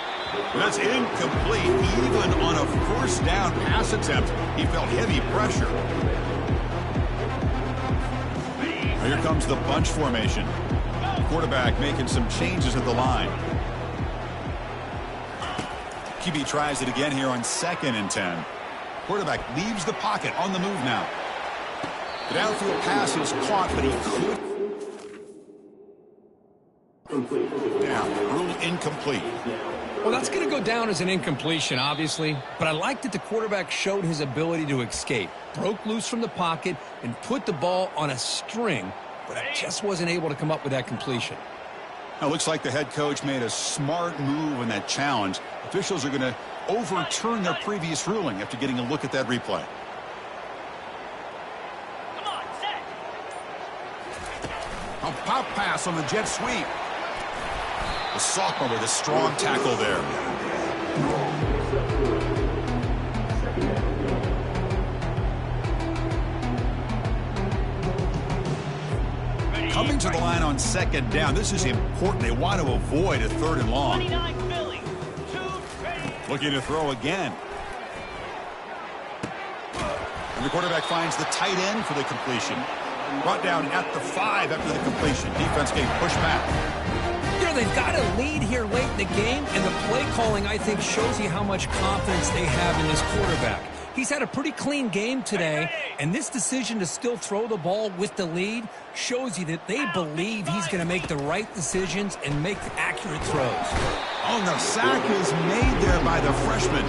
[SPEAKER 2] That's incomplete. Even on a 1st down pass attempt, he felt heavy pressure. Here comes the bunch formation. Quarterback making some changes at the line. QB tries it again here on 2nd and 10. Quarterback leaves the pocket on the move now. The downfield pass is caught, but he could. Ruled incomplete.
[SPEAKER 3] Well, that's going to go down as an incompletion, obviously, but I like that the quarterback showed his ability to escape, broke loose from the pocket, and put the ball on a string, but I just wasn't able to come up with that completion.
[SPEAKER 2] Now, looks like the head coach made a smart move in that challenge. Officials are going to overturn their previous ruling after getting a look at that replay.
[SPEAKER 1] Come on, set.
[SPEAKER 2] A pop pass on the jet sweep. The sophomore with a strong tackle there. Coming to the line on 2nd down. This is important. They want to avoid a 3rd and long.
[SPEAKER 1] 29 Philly. 2 ready.
[SPEAKER 2] Looking to throw again. And the quarterback finds the tight end for the completion. Brought down at the 5 after the completion. Defense getting pushed back.
[SPEAKER 3] You know, they've got a lead here late in the game, and the play calling, I think, shows you how much confidence they have in this quarterback. He's had a pretty clean game today, and this decision to still throw the ball with the lead shows you that they believe he's going to make the right decisions and make accurate throws.
[SPEAKER 2] Oh, the sack is made there by the freshman.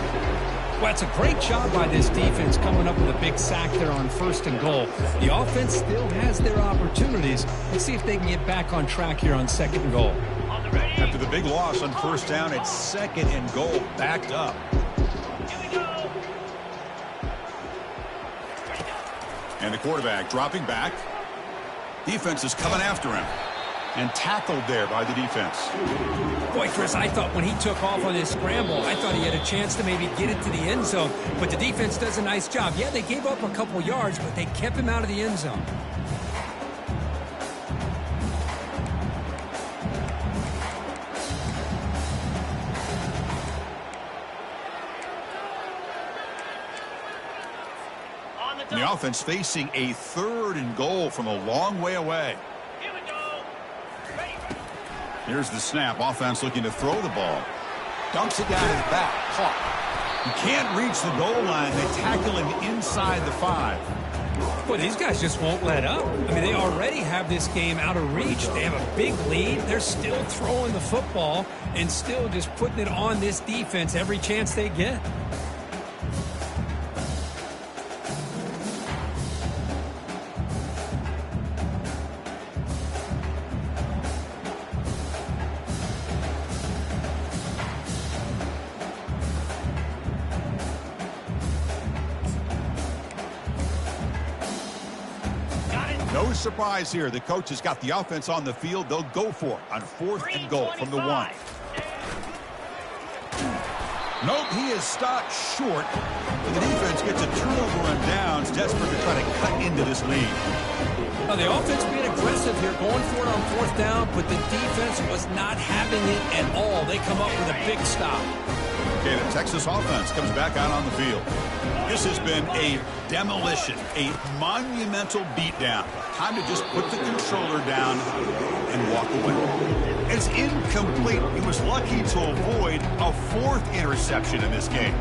[SPEAKER 3] Well, it's a great job by this defense coming up with a big sack there on 1st and goal. The offense still has their opportunities. Let's see if they can get back on track here on 2nd and goal.
[SPEAKER 2] After the big loss on 1st down, it's 2nd and goal, backed up.
[SPEAKER 1] Here we go.
[SPEAKER 2] And the quarterback dropping back. Defense is coming after him. And tackled there by the defense.
[SPEAKER 3] Boy, Chris, I thought when he took off on this scramble, I thought he had a chance to maybe get it to the end zone. But the defense does a nice job. Yeah, they gave up a couple yards, but they kept him out of the end zone.
[SPEAKER 2] And the offense facing a 3rd and goal from a long way away.
[SPEAKER 1] Here we go. Ready.
[SPEAKER 2] Here's the snap. Offense looking to throw the ball. Dumps it down his back. Caught. He can't reach the goal line. They tackle him inside the 5.
[SPEAKER 3] Boy, these guys just won't let up. I mean, they already have this game out of reach. They have a big lead. They're still throwing the football and still just putting it on this defense every chance they get.
[SPEAKER 2] No surprise here. The coach has got the offense on the field. They'll go for it on 4th and goal from the 1. Nope, he is stopped short. The defense gets a turnover on downs, desperate to try to cut into this lead.
[SPEAKER 3] Now, the offense being aggressive here, going for it on 4th down, but the defense was not having it at all. They come up with a big stop.
[SPEAKER 2] Okay, the Texas offense comes back out on the field. This has been a demolition, a monumental beatdown. Time to just put the controller down and walk away. It's incomplete. He was lucky to avoid a 4th interception in this game.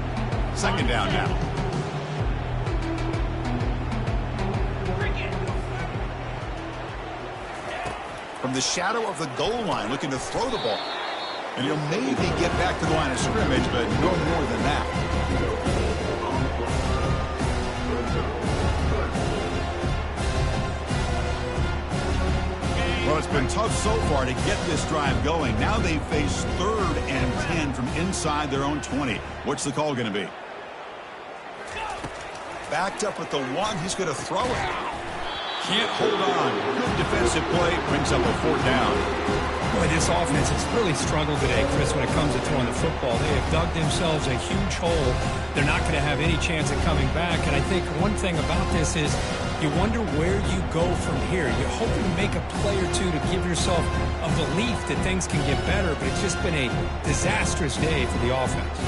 [SPEAKER 2] 2nd down now. From the shadow of the goal line, looking to throw the ball. And he'll maybe get back to the line of scrimmage, but no more than that. Well, it's been tough so far to get this drive going. Now they face 3rd and 10 from inside their own 20. What's the call going to be? Backed up at the 1. He's going to throw it. Can't hold on. Good defensive play. Brings up a 4th down.
[SPEAKER 3] Boy, this offense has really struggled today, Chris, when it comes to throwing the football. They have dug themselves a huge hole. They're not going to have any chance of coming back. And I think one thing about this is you wonder where you go from here. You're hoping to make a play or two to give yourself a belief that things can get better, but it's just been a disastrous day for the offense.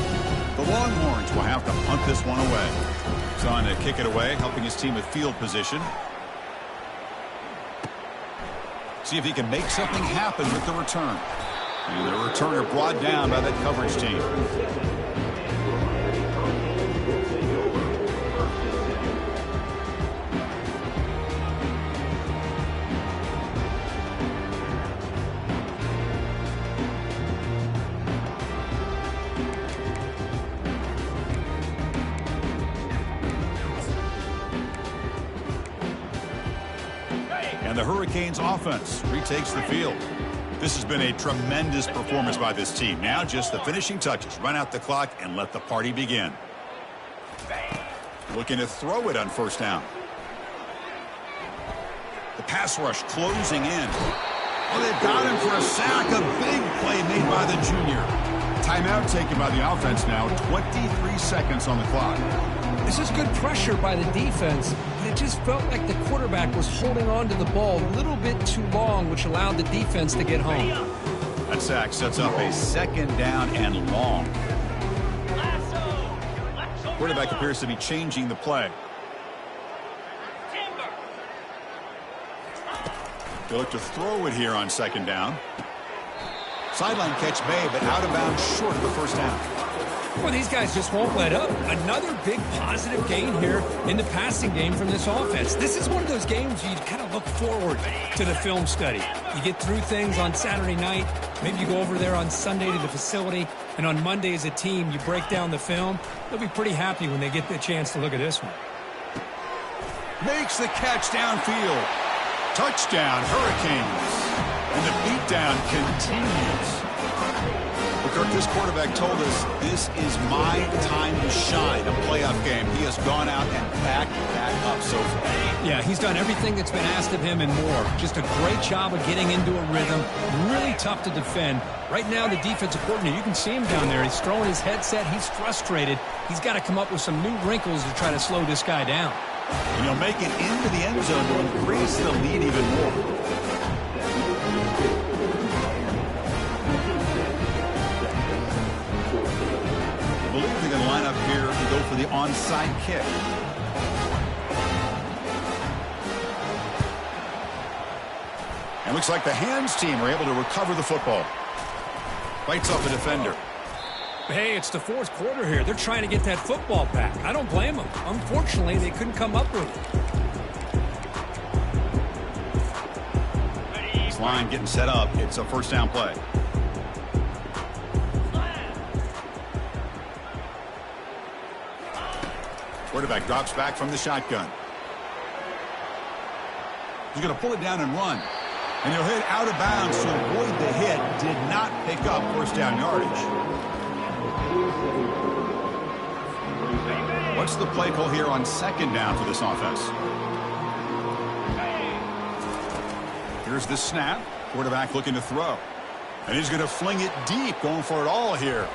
[SPEAKER 2] The Longhorns will have to punt this one away. He's on to kick it away, helping his team with field position. See if he can make something happen with the return. And the returner brought down by that coverage team. And the Hurricanes offense retakes the field. This has been a tremendous performance by this team. Now just the finishing touches. Run out the clock and let the party begin. Looking to throw it on 1st down. The pass rush closing in. Oh, they've got him for a sack. A big play made by the junior. Timeout taken by the offense now. 23 seconds on the clock.
[SPEAKER 3] This is good pressure by the defense, but it just felt like the quarterback was holding on to the ball a little bit too long, which allowed the defense to get home.
[SPEAKER 2] That sack sets up a 2nd down and long. Quarterback appears to be changing the play. They look to throw it here on 2nd down. Sideline catch made, but out of bounds short of the 1st down.
[SPEAKER 3] Well, these guys just won't let up. Another big positive gain here in the passing game from this offense. This is one of those games you kind of look forward to the film study. You get through things on Saturday night. Maybe you go over there on Sunday to the facility, and on Monday as a team, you break down the film. They'll be pretty happy when they get the chance to look at this one.
[SPEAKER 2] Makes the catch downfield. Touchdown, Hurricanes. And the beatdown continues. The Kirk, this quarterback told us this is my time to shine, a playoff game. He has gone out and backed that up so far.
[SPEAKER 3] Yeah, he's done everything that's been asked of him and more. Just a great job of getting into a rhythm. Really tough to defend. Right now, the defensive coordinator, you can see him down there. He's throwing his headset. He's frustrated. He's got to come up with some new wrinkles to try to slow this guy down.
[SPEAKER 2] And he'll make it into the end zone to increase the lead even more. I believe they're going to line up here to go for the onside kick. And looks like the hands team are able to recover the football. Fights off a defender.
[SPEAKER 3] Hey, it's the fourth quarter here. They're trying to get that football back. I don't blame them. Unfortunately, they couldn't come up with it.
[SPEAKER 2] This line getting set up. It's a first down play. Quarterback drops back from the shotgun. He's going to pull it down and run. And he'll hit out of bounds to avoid the hit. Did not pick up first down yardage. What's the play call here on second down for this offense? Here's the snap. Quarterback looking to throw. And he's going to fling it deep, going for it all here.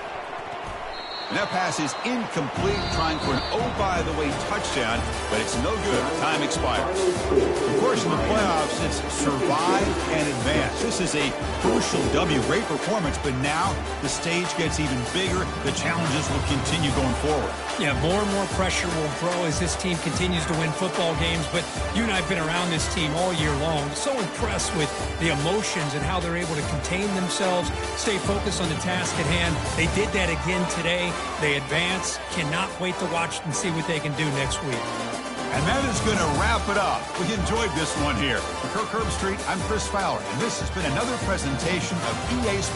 [SPEAKER 2] And that pass is incomplete, trying for an oh-by-the-way touchdown, but it's no good. Time expires. Of course, in the playoffs, it's survive and advance. This is a crucial W. Great performance, but now the stage gets even bigger. The challenges will continue going forward.
[SPEAKER 3] Yeah, more and more pressure will grow as this team continues to win football games, but you and I have been around this team all year long. So impressed with the emotions and how they're able to contain themselves, stay focused on the task at hand. They did that again today. They advance. Cannot wait to watch and see what they can do next week.
[SPEAKER 2] And that is going to wrap it up. We enjoyed this one here. For Kirk Herbstreit, I'm Chris Fowler, and this has been another presentation of EA Sports.